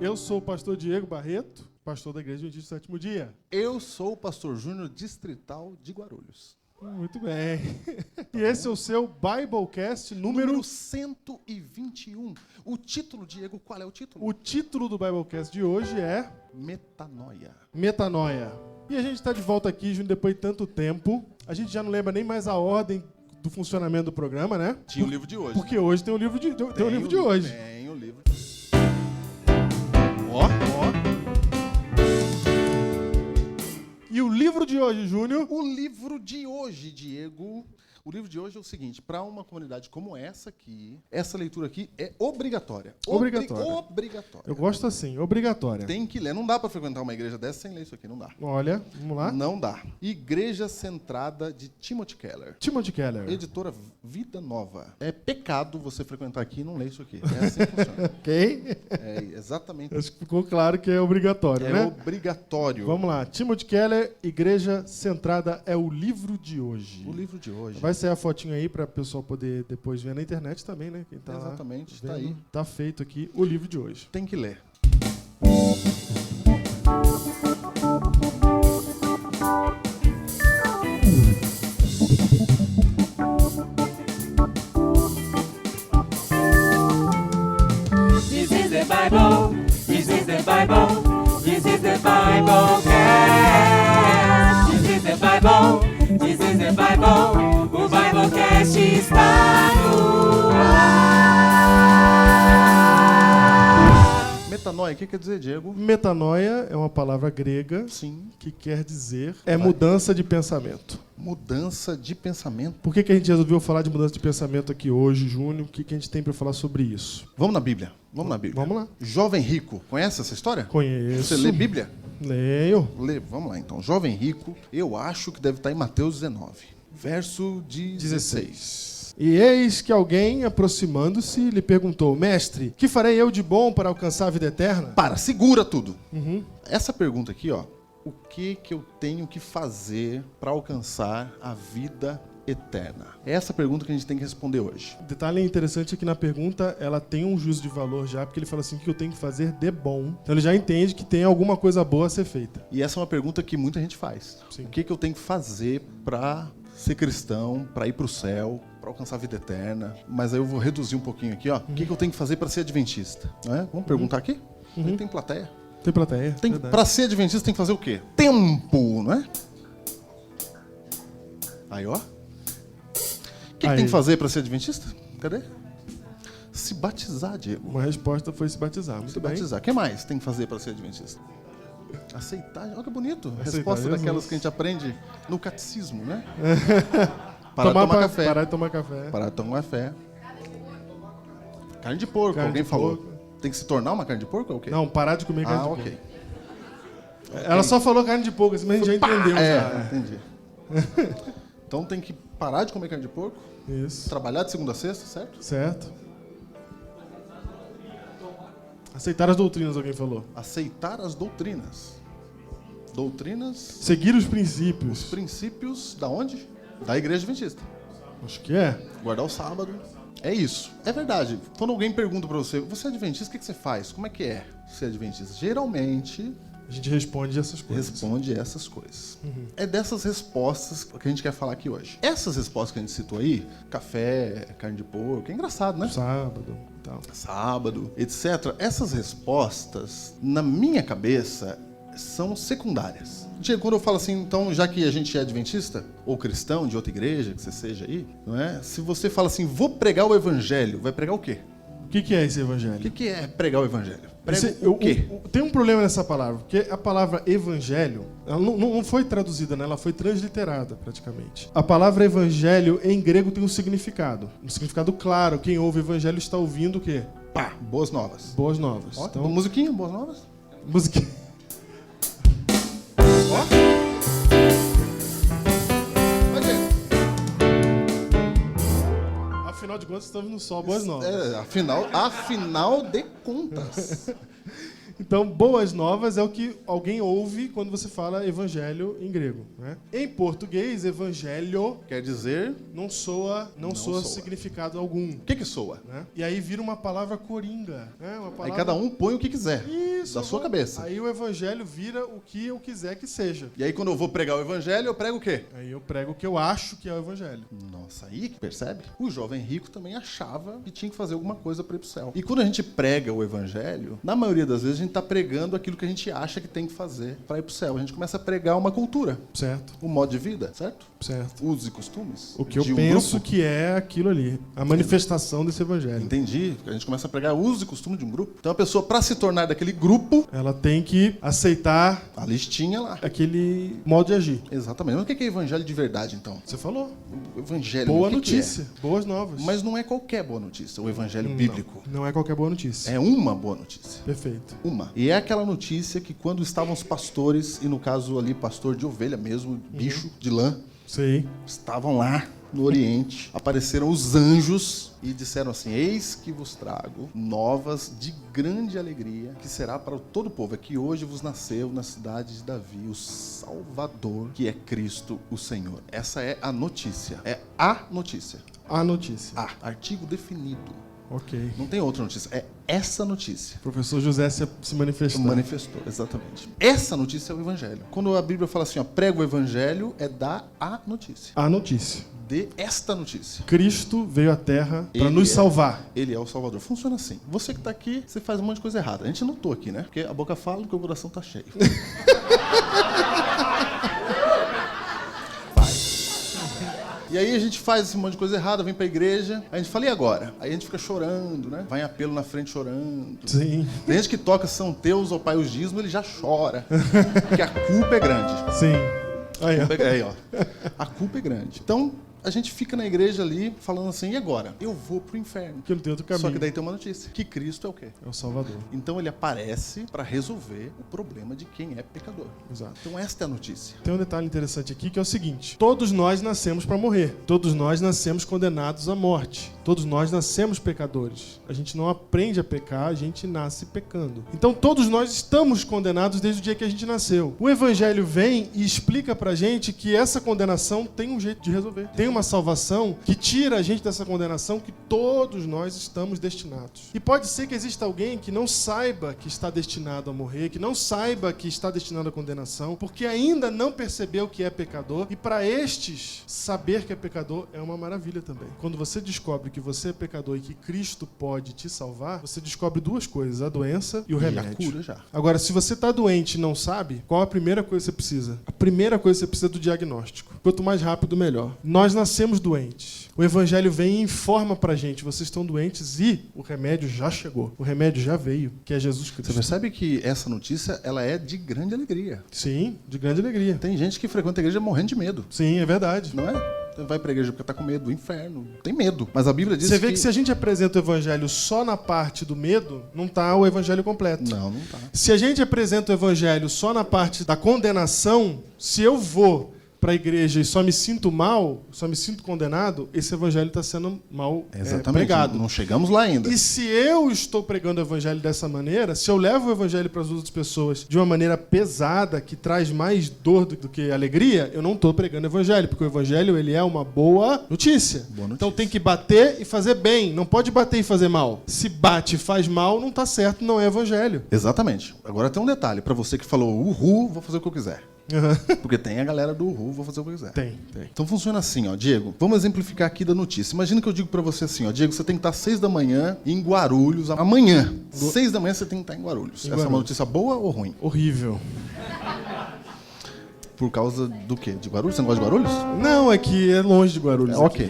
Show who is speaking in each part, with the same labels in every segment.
Speaker 1: Eu sou o pastor Diego Barreto, pastor da Igreja Adventista do Sétimo Dia.
Speaker 2: Eu sou o pastor Júnior, distrital de Guarulhos.
Speaker 1: Muito bem. E esse é o seu Biblecast número
Speaker 2: 121. O título, Diego, qual é o título?
Speaker 1: O título do Biblecast de hoje é
Speaker 2: Metanoia.
Speaker 1: Metanoia. E a gente está de volta aqui, Júnior, depois de tanto tempo. A gente já não lembra nem mais a ordem do funcionamento do programa, né?
Speaker 2: Tinha o livro de hoje.
Speaker 1: Porque hoje tem o livro de, hoje.
Speaker 2: Tem o livro. Ó.
Speaker 1: E o livro de hoje, Júnior?
Speaker 2: O livro de hoje, Diego. O livro de hoje é o seguinte: para uma comunidade como essa aqui, essa leitura aqui é obrigatória. Obrigatória.
Speaker 1: Eu gosto assim, obrigatória.
Speaker 2: Tem que ler. Não dá para frequentar uma igreja dessa sem ler isso aqui, não dá.
Speaker 1: Olha, vamos lá.
Speaker 2: Não dá. Igreja Centrada de Timothy Keller.
Speaker 1: Timothy Keller.
Speaker 2: Editora Vida Nova. É pecado você frequentar aqui e não ler isso aqui. É assim que funciona.
Speaker 1: Ok?
Speaker 2: É exatamente.
Speaker 1: Acho que ficou claro que é obrigatório, né?
Speaker 2: É obrigatório.
Speaker 1: Vamos lá. Timothy Keller, Igreja Centrada, é o livro de hoje.
Speaker 2: O livro de hoje.
Speaker 1: Vai sair a fotinho aí para o pessoal poder depois ver na internet também, né? Quem tá
Speaker 2: Exatamente,
Speaker 1: lá
Speaker 2: está aí.
Speaker 1: Tá feito aqui o livro de hoje.
Speaker 2: Tem que ler.
Speaker 3: This is the Bible. This is the Bible. This is the Bible. This is the Bible. This is the Bible. O Biblecast está no ar.
Speaker 2: Metanoia, o que quer dizer, Diego?
Speaker 1: Metanoia é uma palavra grega
Speaker 2: Sim.
Speaker 1: que quer dizer mudança de pensamento.
Speaker 2: Mudança de pensamento.
Speaker 1: Por que a gente resolveu falar de mudança de pensamento aqui hoje, Júnior? O que a gente tem para falar sobre isso?
Speaker 2: Vamos na Bíblia.
Speaker 1: Vamos lá.
Speaker 2: Jovem rico. Conhece essa história?
Speaker 1: Conheço.
Speaker 2: Você lê Bíblia?
Speaker 1: Leio.
Speaker 2: Lê. Vamos lá, então. Jovem rico, eu acho que deve estar em Mateus 19, verso 16.
Speaker 1: E eis que alguém, aproximando-se, lhe perguntou: Mestre, que farei eu de bom para alcançar a vida eterna?
Speaker 2: Segura tudo.
Speaker 1: Uhum.
Speaker 2: Essa pergunta aqui, ó. O que eu tenho que fazer para alcançar a vida eterna? É essa pergunta que a gente tem que responder hoje.
Speaker 1: O detalhe interessante é que na pergunta ela tem um juízo de valor já, porque ele fala assim: o que eu tenho que fazer de bom. Então ele já entende que tem alguma coisa boa a ser feita.
Speaker 2: E essa é uma pergunta que muita gente faz.
Speaker 1: Sim.
Speaker 2: O que eu tenho que fazer para ser cristão, para ir para o céu, para alcançar a vida eterna? Mas aí eu vou reduzir um pouquinho aqui, ó. O que eu tenho que fazer para ser adventista? Não é? Vamos perguntar aqui? Tem plateia.
Speaker 1: Tem plateia.
Speaker 2: Para ser adventista tem que fazer o quê? Tempo, não é? Aí, ó. O que tem que fazer para ser adventista? Cadê? Se batizar, Diego.
Speaker 1: Uma resposta foi se batizar. Muito
Speaker 2: Se
Speaker 1: bem.
Speaker 2: batizar. O que mais tem que fazer para ser adventista? Aceitar. Olha que bonito.
Speaker 1: Aceitar
Speaker 2: Resposta
Speaker 1: Jesus.
Speaker 2: daquelas que a gente aprende no catecismo, né? Parar de tomar café.
Speaker 1: Parar de tomar café.
Speaker 2: Parar de tomar café. Carne de porco.
Speaker 1: Carne
Speaker 2: Alguém
Speaker 1: de
Speaker 2: falou.
Speaker 1: porco.
Speaker 2: Tem que se tornar uma carne de porco ou o quê?
Speaker 1: Não, parar de comer carne de porco.
Speaker 2: ok.
Speaker 1: Ela só falou carne de porco, assim, mas a gente já entendeu. Já.
Speaker 2: Entendi. Então tem que parar de comer carne de porco,
Speaker 1: Isso.
Speaker 2: trabalhar de segunda a sexta, certo?
Speaker 1: Certo. Aceitar as doutrinas, alguém falou.
Speaker 2: Aceitar as doutrinas. Doutrinas,
Speaker 1: Seguir os
Speaker 2: os
Speaker 1: princípios.
Speaker 2: princípios da onde? Da Igreja Adventista.
Speaker 1: Acho que é.
Speaker 2: Guardar o sábado. É isso. É verdade. Quando alguém pergunta pra você, você é adventista, o que você faz? Como é que é ser adventista? Geralmente,
Speaker 1: A gente responde essas coisas.
Speaker 2: responde essas coisas. É dessas respostas que a gente quer falar aqui hoje. Essas respostas que a gente citou aí, café, carne de porco, é engraçado, né?
Speaker 1: Sábado e tal.
Speaker 2: Sábado, etc. Essas respostas, na minha cabeça, são secundárias. Diego, quando eu falo assim, então, já que a gente é adventista, ou cristão de outra igreja, que você seja aí, não é? Se você fala assim, vou pregar o evangelho, vai pregar o quê?
Speaker 1: O que é esse
Speaker 2: O
Speaker 1: evangelho?
Speaker 2: que é pregar o evangelho? Prega
Speaker 1: Esse-
Speaker 2: o quê?
Speaker 1: Tem um problema nessa palavra, porque a palavra evangelho, ela não foi traduzida, né? Ela foi transliterada, praticamente. A palavra evangelho, em grego, tem um significado claro. Quem ouve evangelho está ouvindo o quê?
Speaker 2: Pá, boas novas.
Speaker 1: Boas novas.
Speaker 2: Ó,
Speaker 1: Então,
Speaker 2: musiquinha, boas novas.
Speaker 1: música... afinal de contas, estamos no Só Boas Novas.
Speaker 2: Afinal de contas.
Speaker 1: Então, boas novas é o que alguém ouve quando você fala evangelho em grego, né? Em português, evangelho
Speaker 2: Quer dizer,
Speaker 1: não soa significado algum.
Speaker 2: o que soa?
Speaker 1: Né? E aí vira uma palavra coringa. Né? Uma palavra...
Speaker 2: Aí cada um põe o que quiser,
Speaker 1: Isso,
Speaker 2: da sua cabeça.
Speaker 1: Aí o evangelho vira o que eu quiser que seja.
Speaker 2: E aí quando eu vou pregar o evangelho, eu prego o quê?
Speaker 1: Aí eu prego o que eu acho que é o evangelho.
Speaker 2: Nossa, aí, percebe? O jovem rico também achava que tinha que fazer alguma coisa para ir pro céu. E quando a gente prega o evangelho, na maioria das vezes a gente está pregando aquilo que a gente acha que tem que fazer para ir pro céu. A gente começa a pregar uma cultura,
Speaker 1: Certo,
Speaker 2: um modo de vida, certo?
Speaker 1: certo.
Speaker 2: Usos e costumes.
Speaker 1: O que eu
Speaker 2: de um
Speaker 1: penso
Speaker 2: grupo.
Speaker 1: que é aquilo ali, a manifestação desse evangelho.
Speaker 2: Entendi. A gente começa a pregar usos e costumes de um grupo. Então a pessoa, para se tornar daquele grupo,
Speaker 1: Ela tem que aceitar
Speaker 2: a listinha lá.
Speaker 1: aquele modo de agir.
Speaker 2: Exatamente. Mas o que é evangelho de verdade, então?
Speaker 1: Você falou.
Speaker 2: O evangelho,
Speaker 1: Boa
Speaker 2: o que
Speaker 1: notícia,
Speaker 2: que
Speaker 1: boas novas.
Speaker 2: é? Mas não é qualquer boa notícia, o evangelho bíblico.
Speaker 1: Não é qualquer boa notícia.
Speaker 2: É uma boa notícia.
Speaker 1: Perfeito.
Speaker 2: Uma. E é aquela notícia que quando estavam os pastores, e no caso ali, pastor de ovelha mesmo, bicho de lã,
Speaker 1: Sei.
Speaker 2: estavam lá no Oriente, apareceram os anjos e disseram assim: eis que vos trago novas de grande alegria, que será para todo o povo. É que hoje vos nasceu na cidade de Davi o Salvador, que é Cristo o Senhor. Essa é a notícia. É a notícia.
Speaker 1: A notícia.
Speaker 2: Artigo definido.
Speaker 1: Ok.
Speaker 2: Não tem outra notícia. É essa notícia.
Speaker 1: O professor José se manifestou.
Speaker 2: Manifestou, exatamente. Essa notícia é o evangelho. Quando a Bíblia fala assim, ó, prega o evangelho, é dar a notícia.
Speaker 1: A notícia.
Speaker 2: Dê esta notícia.
Speaker 1: Cristo veio à Terra para
Speaker 2: Ele
Speaker 1: nos
Speaker 2: é-
Speaker 1: salvar.
Speaker 2: Ele é o Salvador. Funciona assim. Você que está aqui, você faz um monte de coisa errada. A gente notou aqui, né? Porque a boca fala que o coração tá cheio. E aí a gente faz esse monte de coisa errada, vem pra igreja, a gente fala, e agora? Aí a gente fica chorando, né? Vai em apelo na frente chorando.
Speaker 1: Sim.
Speaker 2: Tem gente que toca São Teus ou Pai os Dízimo, ele já chora. Porque a culpa é grande.
Speaker 1: Sim. Aí, ó.
Speaker 2: Aí, ó. A culpa é grande. Então, a gente fica na igreja ali falando assim, e agora? Eu vou pro inferno.
Speaker 1: Que ele tem outro caminho.
Speaker 2: Só que daí tem uma notícia, que Cristo é o quê?
Speaker 1: É o Salvador.
Speaker 2: Então ele aparece para resolver o problema de quem é pecador.
Speaker 1: Exato.
Speaker 2: Então esta é a notícia.
Speaker 1: Tem um detalhe interessante aqui que é o seguinte: todos nós nascemos para morrer. Todos nós nascemos condenados à morte. Todos nós nascemos pecadores. A gente não aprende a pecar, a gente nasce pecando. Então todos nós estamos condenados desde o dia que a gente nasceu. O evangelho vem e explica pra gente que essa condenação tem um jeito de resolver. Tem uma salvação que tira a gente dessa condenação que todos nós estamos destinados. E pode ser que exista alguém que não saiba que está destinado a morrer, que não saiba que está destinado à condenação, porque ainda não percebeu que é pecador. E para estes, saber que é pecador é uma maravilha também. Quando você descobre que você é pecador e que Cristo pode te salvar, você descobre duas coisas: a doença e o remédio.
Speaker 2: E a cura já.
Speaker 1: Agora, se você está doente e não sabe, qual a primeira coisa que você precisa? A primeira coisa que você precisa é do diagnóstico. Quanto mais rápido, melhor. Nós nascemos doentes. O evangelho vem e informa pra gente: vocês estão doentes e o remédio já chegou. O remédio já veio, que é Jesus Cristo.
Speaker 2: Você percebe que essa notícia, ela é de grande alegria.
Speaker 1: Sim, de grande alegria.
Speaker 2: Tem gente que frequenta a igreja morrendo de medo,
Speaker 1: Sim, é verdade.
Speaker 2: não é? Você vai pra igreja porque tá com medo do inferno. Tem medo. Mas a Bíblia diz
Speaker 1: Você vê que se a gente apresenta o evangelho só na parte do medo, não tá o evangelho completo.
Speaker 2: Não, não tá.
Speaker 1: Se a gente apresenta o evangelho só na parte da condenação, se eu vou para a igreja e só me sinto mal, só me sinto condenado, esse evangelho está sendo mal
Speaker 2: Exatamente.
Speaker 1: pregado.
Speaker 2: Não chegamos lá ainda.
Speaker 1: E se eu estou pregando o evangelho dessa maneira, se eu levo o evangelho para as outras pessoas de uma maneira pesada, que traz mais dor do que alegria, eu não estou pregando o evangelho, porque o evangelho ele é uma boa notícia.
Speaker 2: Boa notícia.
Speaker 1: Então tem que bater e fazer bem, não pode bater e fazer mal. Se bate e faz mal, não está certo, não é evangelho.
Speaker 2: Exatamente. Agora tem um detalhe. Pra você que falou, uhul, vou fazer o que eu quiser. Porque tem a galera do uhul, vou fazer o que eu quiser.
Speaker 1: Tem.
Speaker 2: Então funciona assim, ó, Diego. Vamos exemplificar aqui da notícia. Imagina que eu digo pra você assim, ó, Diego, você tem que estar às 6 da manhã em Guarulhos amanhã. 6 da manhã você tem que estar em Guarulhos. Essa é uma notícia boa ou ruim?
Speaker 1: Horrível.
Speaker 2: Por causa do quê? De Guarulhos? Você não gosta de Guarulhos?
Speaker 1: Não, é que é longe de Guarulhos.
Speaker 2: Ok.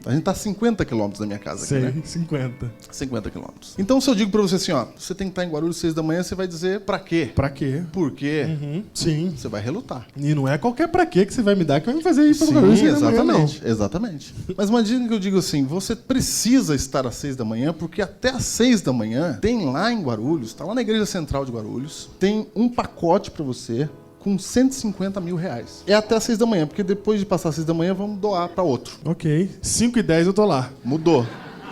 Speaker 2: A gente tá a 50 quilômetros da minha casa aqui,
Speaker 1: Sei,
Speaker 2: né?
Speaker 1: 50.
Speaker 2: 50 quilômetros. Então se eu digo pra você assim, ó, você tem que estar em Guarulhos às 6 da manhã, você vai dizer pra quê?
Speaker 1: Pra quê?
Speaker 2: Por quê?
Speaker 1: Sim.
Speaker 2: Você vai relutar.
Speaker 1: E não é qualquer pra quê que você vai me dar que vai me fazer isso pra Guarulhos
Speaker 2: Sim,
Speaker 1: às 6 da manhã, não.
Speaker 2: exatamente, exatamente. Mas imagina que eu digo assim, você precisa estar às 6 da manhã, porque até às 6 da manhã tem lá em Guarulhos, tá lá na Igreja Central de Guarulhos, tem um pacote pra você com 150 mil reais. É até às 6 da manhã, porque depois de passar às 6 da manhã, vamos doar para outro.
Speaker 1: Ok. 5h10 eu tô lá.
Speaker 2: Mudou.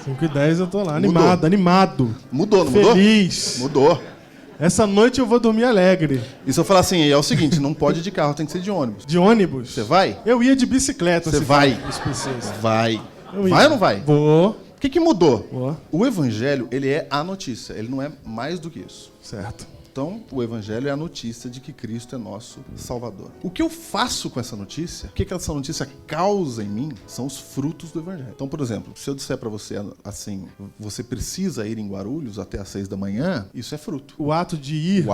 Speaker 1: 5h10 eu tô lá.
Speaker 2: Mudou.
Speaker 1: Animado.
Speaker 2: Mudou, não
Speaker 1: Feliz.
Speaker 2: Mudou.
Speaker 1: Essa noite eu vou dormir alegre.
Speaker 2: E se eu falar assim, é o seguinte, não pode ir de carro, tem que ser de ônibus.
Speaker 1: De ônibus?
Speaker 2: Você vai?
Speaker 1: Eu ia de bicicleta.
Speaker 2: Você
Speaker 1: se
Speaker 2: vai. Vai.
Speaker 1: Eu ia.
Speaker 2: Vai ou não vai?
Speaker 1: Vou.
Speaker 2: O que mudou?
Speaker 1: Vou.
Speaker 2: O evangelho, ele é a notícia, ele não é mais do que isso.
Speaker 1: Certo.
Speaker 2: Então, o evangelho é a notícia de que Cristo é nosso Salvador. O que eu faço com essa notícia, o que essa notícia causa em mim, são os frutos do evangelho. Então, por exemplo, se eu disser para você assim, você precisa ir em Guarulhos até às 6 da manhã, isso é fruto.
Speaker 1: O ato de ir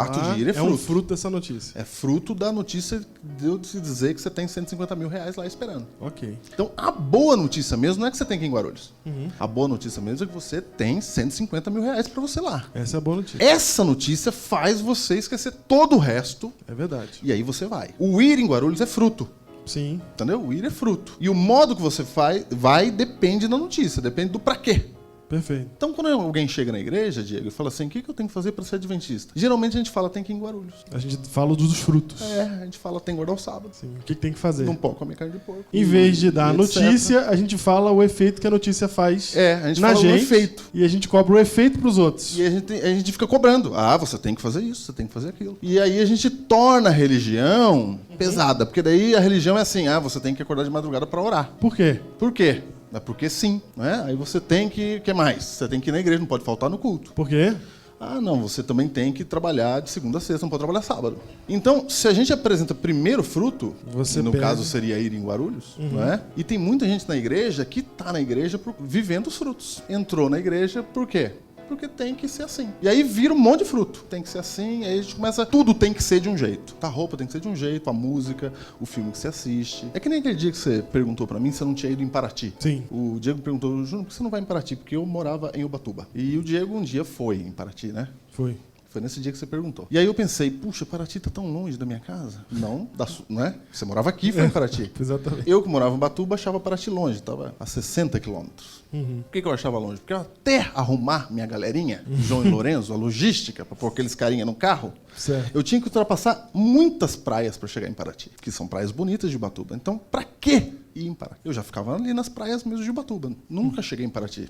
Speaker 2: é fruto.
Speaker 1: um fruto dessa notícia.
Speaker 2: É fruto da notícia de eu te dizer que você tem 150 mil reais lá esperando.
Speaker 1: Ok.
Speaker 2: Então, a boa notícia mesmo não é que você tem que ir em Guarulhos. A boa notícia mesmo é que você tem 150 mil reais para você lá.
Speaker 1: Essa é a boa notícia.
Speaker 2: Essa notícia faz você esquecer todo o resto.
Speaker 1: É verdade.
Speaker 2: E aí você vai. O ir em Guarulhos é fruto.
Speaker 1: Sim.
Speaker 2: Entendeu? O ir é fruto. E o modo que você vai depende da notícia, depende do pra quê.
Speaker 1: Perfeito.
Speaker 2: Então, quando alguém chega na igreja, Diego, e fala assim, o que eu tenho que fazer para ser adventista? Geralmente a gente fala, tem que ir em Guarulhos.
Speaker 1: A gente fala dos frutos.
Speaker 2: A gente fala, tem que guardar o sábado.
Speaker 1: Sim. O que tem que fazer?
Speaker 2: Não pode comer carne de porco.
Speaker 1: Em vez de dar a notícia, a gente fala o efeito que a notícia faz
Speaker 2: a gente
Speaker 1: na
Speaker 2: fala
Speaker 1: gente.
Speaker 2: O efeito.
Speaker 1: E a gente cobra o efeito pros outros.
Speaker 2: E a gente fica cobrando. Ah, você tem que fazer isso, você tem que fazer aquilo. E aí a gente torna a religião pesada. Porque daí a religião é assim, você tem que acordar de madrugada para orar.
Speaker 1: Por quê?
Speaker 2: Por quê? É porque sim, né? Aí você tem que... O que mais? Você tem que ir na igreja, não pode faltar no culto.
Speaker 1: Por quê?
Speaker 2: Ah, não, você também tem que trabalhar de segunda a sexta, não pode trabalhar sábado. Então, se a gente apresenta primeiro fruto, que no caso seria ir em Guarulhos, não é? E tem muita gente na igreja que está na igreja vivendo os frutos. Entrou na igreja por quê? Porque tem que ser assim. E aí vira um monte de fruto. Tem que ser assim, aí a gente começa... Tudo tem que ser de um jeito. A roupa tem que ser de um jeito, a música, o filme que você assiste. É que nem aquele dia que você perguntou pra mim se eu não tinha ido em Paraty.
Speaker 1: Sim.
Speaker 2: O Diego perguntou, Júnior, por que você não vai em Paraty? Porque eu morava em Ubatuba. E o Diego um dia foi em Paraty, né?
Speaker 1: Foi.
Speaker 2: Foi nesse dia que você perguntou. E aí eu pensei, puxa, Paraty tá tão longe da minha casa? Não, não é? Você morava aqui, foi em Paraty.
Speaker 1: Exatamente.
Speaker 2: Eu que morava em Ubatuba achava Paraty longe, estava a 60 quilômetros. Por que eu achava longe? Porque até arrumar minha galerinha, João e Lourenço, a logística, para pôr aqueles carinha no carro,
Speaker 1: certo,
Speaker 2: eu tinha que ultrapassar muitas praias para chegar em Paraty, que são praias bonitas de Ubatuba. Então, para quê ir em Paraty? Eu já ficava ali nas praias mesmo de Ubatuba. Nunca cheguei em Paraty.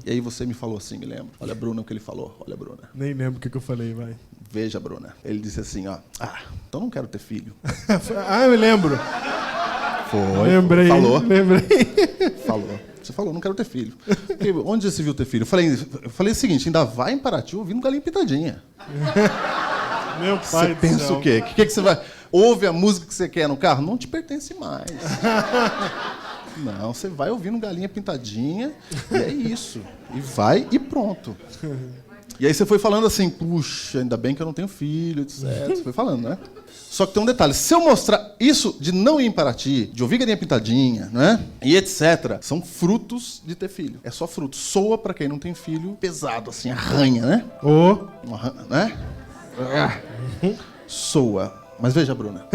Speaker 2: E aí você me falou assim, me lembro. Olha, Bruna, o que ele falou. Olha, Bruna.
Speaker 1: Nem lembro o que eu falei, vai.
Speaker 2: Veja, Bruna. Ele disse assim, então não quero ter filho.
Speaker 1: Eu me lembro.
Speaker 2: Foi.
Speaker 1: Lembrei.
Speaker 2: Falou.
Speaker 1: Lembrei.
Speaker 2: Falou. Você falou, não quero ter filho. Porque onde já se viu ter filho? Eu falei o seguinte, ainda vai em Paraty ouvindo Galinha Pintadinha.
Speaker 1: Meu pai
Speaker 2: Você pensa o quê? O que você vai... Ouve a música que você quer no carro? Não te pertence mais. Não, você vai ouvindo Galinha Pintadinha e é isso. E vai e pronto. E aí você foi falando assim, puxa, ainda bem que eu não tenho filho, etc. Você foi falando, né? Só que tem um detalhe, se eu mostrar isso de não ir em Paraty, de ouvir Galinha Pintadinha, né? E etc., são frutos de ter filho. É só fruto. Soa pra quem não tem filho, pesado, assim, arranha, né? Né? Soa. Mas veja, Bruna.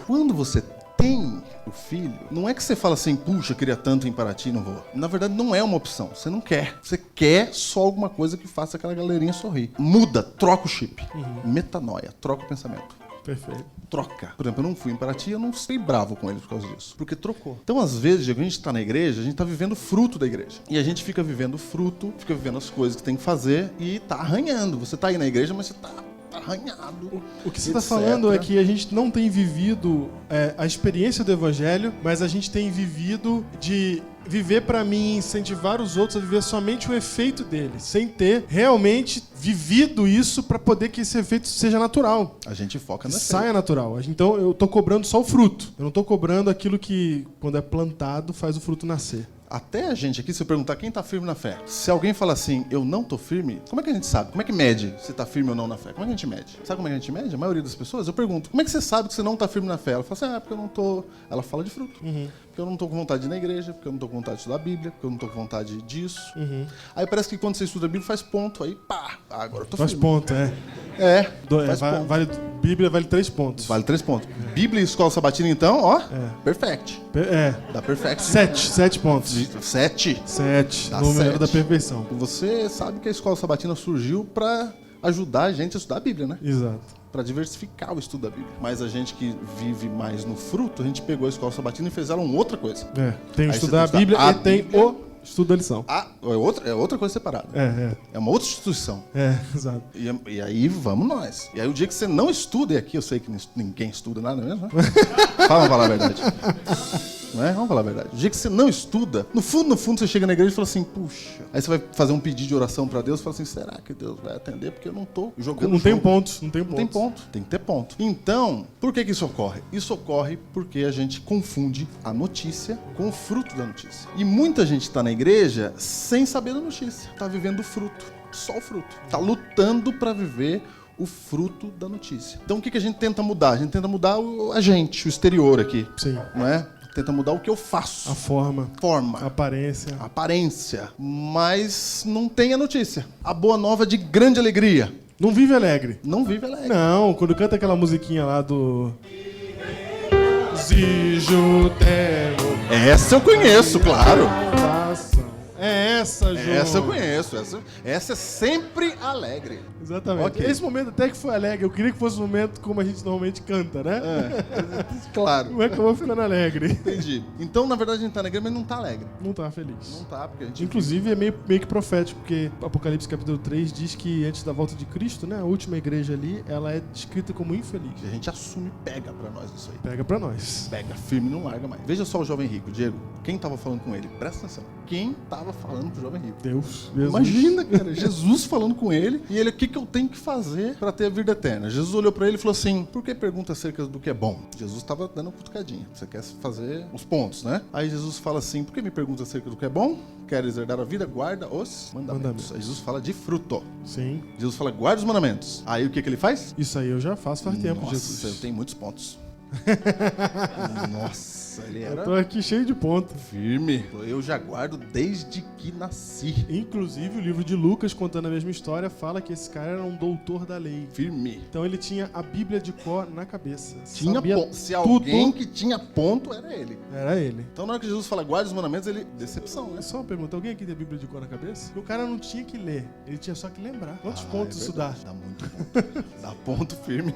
Speaker 2: Quando você tem o filho, não é que você fala assim, puxa, eu queria tanto ir em Paraty, não vou. Na verdade, não é uma opção. Você não quer. Você quer só alguma coisa que faça aquela galerinha sorrir. Muda, troca o chip. Metanoia, troca o pensamento.
Speaker 1: Perfeito.
Speaker 2: Troca. Por exemplo, eu não fui em Paraty, eu não fiquei bravo com ele por causa disso. Porque trocou. Então, às vezes, Diego, a gente está na igreja, a gente está vivendo o fruto da igreja. E a gente fica vivendo o fruto, fica vivendo as coisas que tem que fazer e tá arranhando. Você tá aí na igreja, mas você tá arranhado.
Speaker 1: O que você está falando é que a gente não tem vivido a experiência do evangelho, mas a gente tem vivido de viver para mim, incentivar os outros a viver somente o efeito dele, sem ter realmente vivido isso para poder que esse efeito seja natural.
Speaker 2: A gente foca no efeito.
Speaker 1: Saia natural. Então eu tô cobrando só o fruto. Eu não tô cobrando aquilo que, quando é plantado, faz o fruto nascer.
Speaker 2: Até a gente aqui, se eu perguntar quem tá firme na fé, se alguém fala assim, eu não tô firme, como é que a gente sabe? Como é que mede se tá firme ou não na fé? Como é que a gente mede? Sabe como é que a gente mede? A maioria das pessoas, eu pergunto, como é que você sabe que você não tá firme na fé? Ela fala assim, porque eu não tô... Ela fala de fruto. Porque eu não tô com vontade de ir na igreja, porque eu não tô com vontade de estudar a Bíblia, porque eu não tô com vontade disso. Aí parece que quando você estuda a Bíblia, faz ponto, aí pá, agora eu tô firme.
Speaker 1: Faz ponto,
Speaker 2: faz ponto.
Speaker 1: Bíblia vale 3 pontos.
Speaker 2: Vale 3 pontos. Bíblia e escola sabatina, então, ó, perfect. Dá perfect.
Speaker 1: 7 pontos.
Speaker 2: 7?
Speaker 1: 7.
Speaker 2: Dá
Speaker 1: Número
Speaker 2: 7.
Speaker 1: da perfeição.
Speaker 2: Você sabe que a escola sabatina surgiu para ajudar a gente a estudar a Bíblia, né?
Speaker 1: Exato.
Speaker 2: para diversificar o estudo da Bíblia. Mas a gente que vive mais no fruto, a gente pegou a escola sabatina e fez ela uma outra coisa.
Speaker 1: Tem o
Speaker 2: Aí
Speaker 1: estudar a
Speaker 2: você
Speaker 1: Bíblia
Speaker 2: estuda
Speaker 1: e tem o estudo da lição.
Speaker 2: É outra coisa separada. É uma outra instituição.
Speaker 1: Exato.
Speaker 2: E aí vamos nós. E aí o dia que você não estuda, e aqui eu sei que ninguém estuda nada mesmo, né? Vamos falar a verdade. Não é? Vamos falar a verdade. O dia que você não estuda, no fundo você chega na igreja e fala assim, puxa. Aí você vai fazer um pedido de oração pra Deus e fala assim, será que Deus vai atender? Porque eu não tô jogando
Speaker 1: Não tem
Speaker 2: jogo.
Speaker 1: pontos.
Speaker 2: Não tem ponto. Tem que ter ponto. Então, por que isso ocorre? Isso ocorre porque a gente confunde a notícia com o fruto da notícia. E muita gente tá na igreja sem saber da notícia. Tá vivendo o fruto. Só o fruto. Tá lutando pra viver o fruto da notícia. Então, o que a gente tenta mudar? A gente tenta mudar a gente, o exterior aqui.
Speaker 1: Sim.
Speaker 2: Não é? Tenta mudar o que eu faço.
Speaker 1: A forma.
Speaker 2: A
Speaker 1: Aparência.
Speaker 2: aparência. Mas não tem a notícia. A boa nova de grande alegria.
Speaker 1: Não vive alegre.
Speaker 2: Não vive alegre.
Speaker 1: Não, quando canta aquela musiquinha lá do... Zijutero.
Speaker 2: Essa eu conheço, claro.
Speaker 1: É essa, João.
Speaker 2: Essa eu conheço. Essa é sempre alegre.
Speaker 1: Exatamente.
Speaker 2: Ok.
Speaker 1: Esse momento até que foi alegre. Eu queria que fosse um momento como a gente normalmente canta, né?
Speaker 2: Claro.
Speaker 1: Não é que eu vou ficando alegre.
Speaker 2: Entendi. Então, na verdade, a gente tá na igreja, mas não tá alegre.
Speaker 1: Não tá feliz.
Speaker 2: Não tá, porque a gente...
Speaker 1: Inclusive, é meio que profético, porque Apocalipse capítulo 3 diz que antes da volta de Cristo, né, a última igreja ali, ela é descrita como infeliz.
Speaker 2: A gente assume, pega pra nós isso aí.
Speaker 1: Pega pra nós.
Speaker 2: Pega firme e não larga mais. Veja só o jovem rico, Diego. Quem tava falando com ele? Presta atenção. Quem tava falando com o jovem rico?
Speaker 1: Deus.
Speaker 2: Imagina, cara, Jesus falando com ele e ele, o que eu tenho que fazer para ter a vida eterna? Jesus olhou para ele e falou assim, por que pergunta acerca do que é bom? Jesus estava dando uma cutucadinha, você quer fazer os pontos, né? Aí Jesus fala assim, por que me pergunta acerca do que é bom? Queres herdar a vida? Guarda os mandamentos. Aí Jesus fala de fruto.
Speaker 1: Sim.
Speaker 2: Jesus fala, guarda os mandamentos. Aí o que ele faz?
Speaker 1: Isso aí eu já faço faz tempo,
Speaker 2: Nossa,
Speaker 1: Jesus.
Speaker 2: eu tenho muitos pontos. Nossa, ele era
Speaker 1: Eu tô aqui cheio de ponto.
Speaker 2: firme. Eu já guardo desde que nasci.
Speaker 1: Inclusive, o livro de Lucas, contando a mesma história, fala que esse cara era um doutor da lei.
Speaker 2: Firme.
Speaker 1: Então ele tinha a Bíblia de cor na cabeça.
Speaker 2: Tinha
Speaker 1: Sabia
Speaker 2: ponto. Se
Speaker 1: tudo.
Speaker 2: alguém que tinha ponto, era ele.
Speaker 1: Era ele.
Speaker 2: Então, na hora que Jesus fala guarda os mandamentos, ele... Decepção, né?
Speaker 1: É só uma pergunta, alguém aqui tem a Bíblia de cor na cabeça? O cara não tinha que ler, ele tinha só que lembrar. Quantos pontos isso dá?
Speaker 2: Dá muito ponto. Dá ponto firme.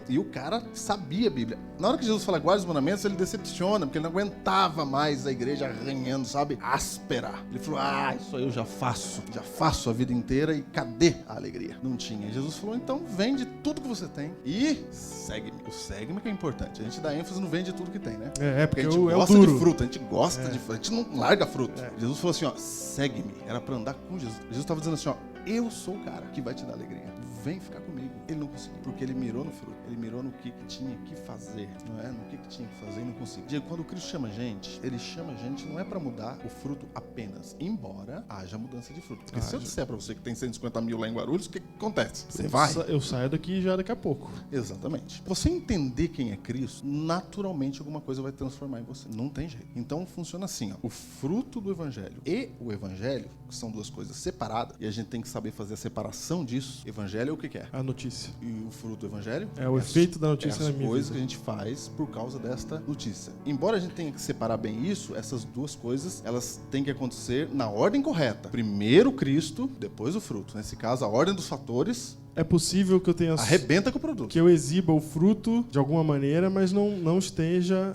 Speaker 2: E o cara sabia a Bíblia. Na hora que Jesus fala guarda os mandamentos, ele decepciona, porque ele não aguentava mais a igreja arranhando, sabe? Áspera. Ele falou, isso aí eu já faço a vida inteira e cadê a alegria? Não tinha. E Jesus falou, então vende tudo que você tem e segue-me. O segue-me que é importante. A gente dá ênfase no vende tudo que tem, né?
Speaker 1: Porque
Speaker 2: a gente
Speaker 1: é o
Speaker 2: gosta
Speaker 1: duro.
Speaker 2: de fruta, a gente gosta de fruta, a gente não larga fruta. Jesus falou assim, segue-me. Era pra andar com Jesus. Jesus estava dizendo assim, eu sou o cara que vai te dar alegria. Vem ficar comigo. Ele não conseguiu, porque ele mirou no fruto. Ele mirou no que tinha que fazer, não é? No que tinha que fazer e não conseguiu. Diego, quando o Cristo chama a gente, ele chama a gente não é pra mudar o fruto apenas, embora haja mudança de fruto. Porque se eu disser pra você que tem 150 mil lá em Guarulhos, o que acontece? Você vai.
Speaker 1: Eu saio daqui já daqui a pouco.
Speaker 2: Exatamente. Você entender quem é Cristo, naturalmente alguma coisa vai transformar em você. Não tem jeito. Então funciona assim, o fruto do Evangelho e o Evangelho, que são duas coisas separadas, e a gente tem que saber fazer a separação disso. Evangelho é o que é?
Speaker 1: A notícia.
Speaker 2: E o fruto do Evangelho?
Speaker 1: É o efeito da notícia na
Speaker 2: as
Speaker 1: minha
Speaker 2: coisas
Speaker 1: vida.
Speaker 2: que a gente faz por causa desta notícia. Embora a gente tenha que separar bem isso, essas duas coisas, elas têm que acontecer na ordem correta. Primeiro o Cristo, depois o fruto. Nesse caso, a ordem dos fatores
Speaker 1: É possível que eu tenha...
Speaker 2: arrebenta com o produto.
Speaker 1: Que eu exiba o fruto de alguma maneira, mas não esteja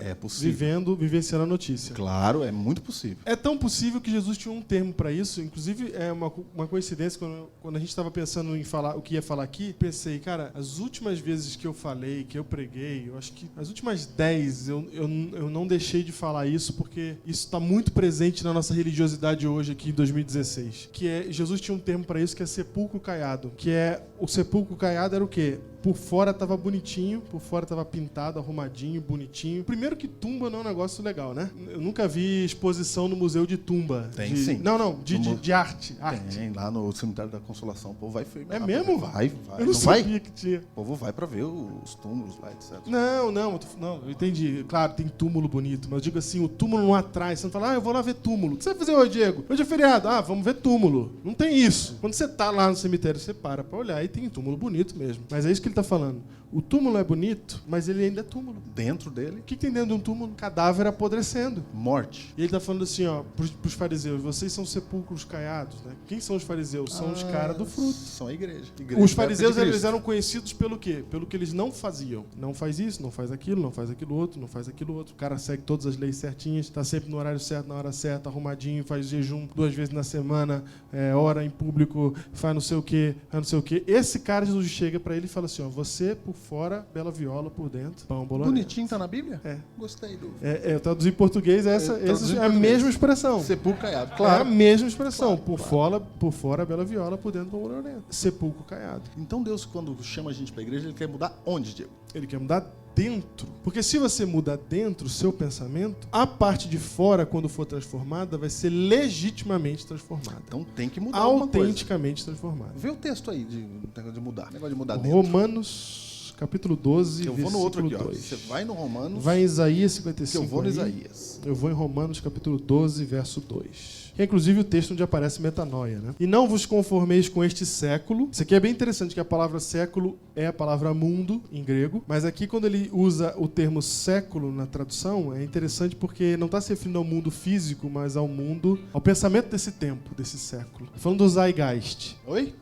Speaker 1: vivenciando a notícia.
Speaker 2: Claro, é muito possível.
Speaker 1: É tão possível que Jesus tinha um termo para isso. Inclusive, é uma coincidência, quando a gente estava pensando em falar o que ia falar aqui, pensei, cara, as últimas vezes que eu falei, que eu preguei, eu acho que as últimas 10 eu não deixei de falar isso, porque isso está muito presente na nossa religiosidade hoje aqui em 2016. Que é, Jesus tinha um termo para isso, que é sepulcro caiado. Que é, o sepulcro caiado era o quê? Por fora tava bonitinho, por fora tava pintado, arrumadinho, bonitinho. Primeiro que tumba não é um negócio legal, né? Eu nunca vi exposição no museu de tumba.
Speaker 2: Tem sim.
Speaker 1: Não, de arte.
Speaker 2: Tem, lá no cemitério da Consolação, o povo vai firme.
Speaker 1: É
Speaker 2: lá,
Speaker 1: mesmo?
Speaker 2: Vai.
Speaker 1: Eu não sabia que tinha.
Speaker 2: O povo vai pra ver os túmulos lá, etc.
Speaker 1: Não, eu entendi. Claro, tem túmulo bonito, mas eu digo assim, o túmulo não atrai. Você não fala, eu vou lá ver túmulo. O que você vai fazer hoje, Diego? Hoje é feriado. Vamos ver túmulo. Não tem isso. Quando você tá lá no cemitério, você para pra olhar e tem túmulo bonito mesmo. Mas é isso que ele está falando? O túmulo é bonito, mas ele ainda é túmulo.
Speaker 2: Dentro dele,
Speaker 1: O que tem dentro de um túmulo? Cadáver apodrecendo.
Speaker 2: morte.
Speaker 1: E ele está falando assim, ó, pros fariseus, vocês são sepulcros caiados, né? Quem são os fariseus? São os caras do fruto.
Speaker 2: São a igreja.
Speaker 1: Os fariseus, eles eram conhecidos pelo quê? Pelo que eles não faziam. Não faz isso, não faz aquilo, não faz aquilo outro, não faz aquilo outro. O cara segue todas as leis certinhas, tá sempre no horário certo, na hora certa, arrumadinho, faz jejum 2 vezes na semana, ora em público, faz não sei o quê, faz não sei o quê. Esse cara, Jesus chega pra ele e fala assim, ó, você por fora, bela viola, por dentro, pão bolonhesa.
Speaker 2: Bonitinho, tá na Bíblia?
Speaker 1: É.
Speaker 2: Gostei do...
Speaker 1: Eu traduzi em português, essa é a mesma expressão.
Speaker 2: Sepulcro caiado.
Speaker 1: É a
Speaker 2: Claro.
Speaker 1: mesma expressão.
Speaker 2: Claro,
Speaker 1: Por fora, a bela viola, por dentro, pão bolonesa. Sepulcro caiado.
Speaker 2: Então Deus, quando chama a gente pra igreja, ele quer mudar onde, Diego?
Speaker 1: Ele quer mudar dentro. Porque se você muda dentro o seu pensamento, a parte de fora, quando for transformada, vai ser legitimamente transformada.
Speaker 2: Então tem que mudar alguma coisa.
Speaker 1: Autenticamente transformada.
Speaker 2: Vê o texto aí de mudar. Negócio de mudar dentro.
Speaker 1: Romanos, capítulo 12,
Speaker 2: Eu vou no outro aqui, ó.
Speaker 1: 2.
Speaker 2: Você vai no Romanos,
Speaker 1: Vai em Isaías
Speaker 2: que
Speaker 1: 55.
Speaker 2: eu vou no
Speaker 1: aí.
Speaker 2: Isaías.
Speaker 1: Eu vou em Romanos, capítulo 12, verso 2. Que é inclusive o texto onde aparece metanoia, né? E não vos conformeis com este século. Isso aqui é bem interessante, que a palavra século é a palavra mundo, em grego. Mas aqui, quando ele usa o termo século na tradução, é interessante porque não está se referindo ao mundo físico, mas ao mundo, ao pensamento desse tempo, desse século. Falando do Zeitgeist.
Speaker 2: Oi?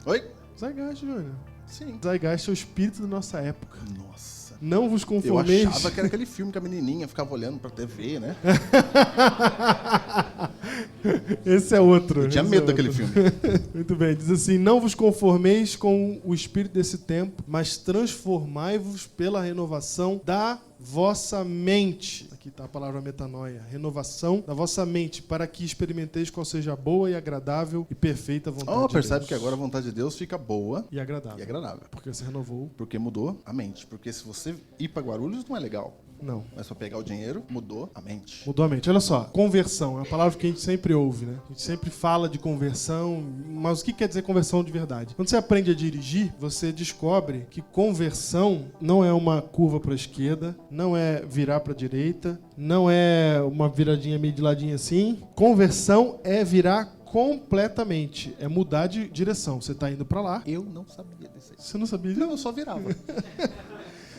Speaker 2: Oi?
Speaker 1: Zeitgeist, Júnior.
Speaker 2: Sim.
Speaker 1: Zeitgeist é o espírito da nossa época.
Speaker 2: Nossa.
Speaker 1: Não vos
Speaker 2: Eu
Speaker 1: conformeis...
Speaker 2: achava que era aquele filme que a menininha ficava olhando pra TV, né?
Speaker 1: Esse é outro.
Speaker 2: Eu tinha
Speaker 1: esse
Speaker 2: medo
Speaker 1: é
Speaker 2: daquele
Speaker 1: outro.
Speaker 2: filme.
Speaker 1: Muito bem, diz assim, não vos conformeis com o espírito desse tempo, mas transformai-vos pela renovação da vossa mente. Aqui está a palavra metanoia. Renovação da vossa mente, para que experimenteis qual seja a boa e agradável e perfeita vontade de Deus.
Speaker 2: Percebe que agora a vontade de Deus fica boa
Speaker 1: E agradável.
Speaker 2: e agradável.
Speaker 1: Porque você renovou.
Speaker 2: Porque mudou a mente. Porque se você ir pra Guarulhos, não é legal.
Speaker 1: Não.
Speaker 2: Mas pra pegar o dinheiro, mudou a mente.
Speaker 1: Mudou a mente. Olha só, conversão é uma palavra que a gente sempre ouve, né? A gente sempre fala de conversão, mas o que quer dizer conversão de verdade? Quando você aprende a dirigir, você descobre que conversão não é uma curva para a esquerda, não é virar para a direita, não é uma viradinha meio de ladinho assim. Conversão é virar completamente, é mudar de direção. Você está indo para lá.
Speaker 2: Eu não sabia desse aí.
Speaker 1: Você não sabia disso?
Speaker 2: Não, eu só virava.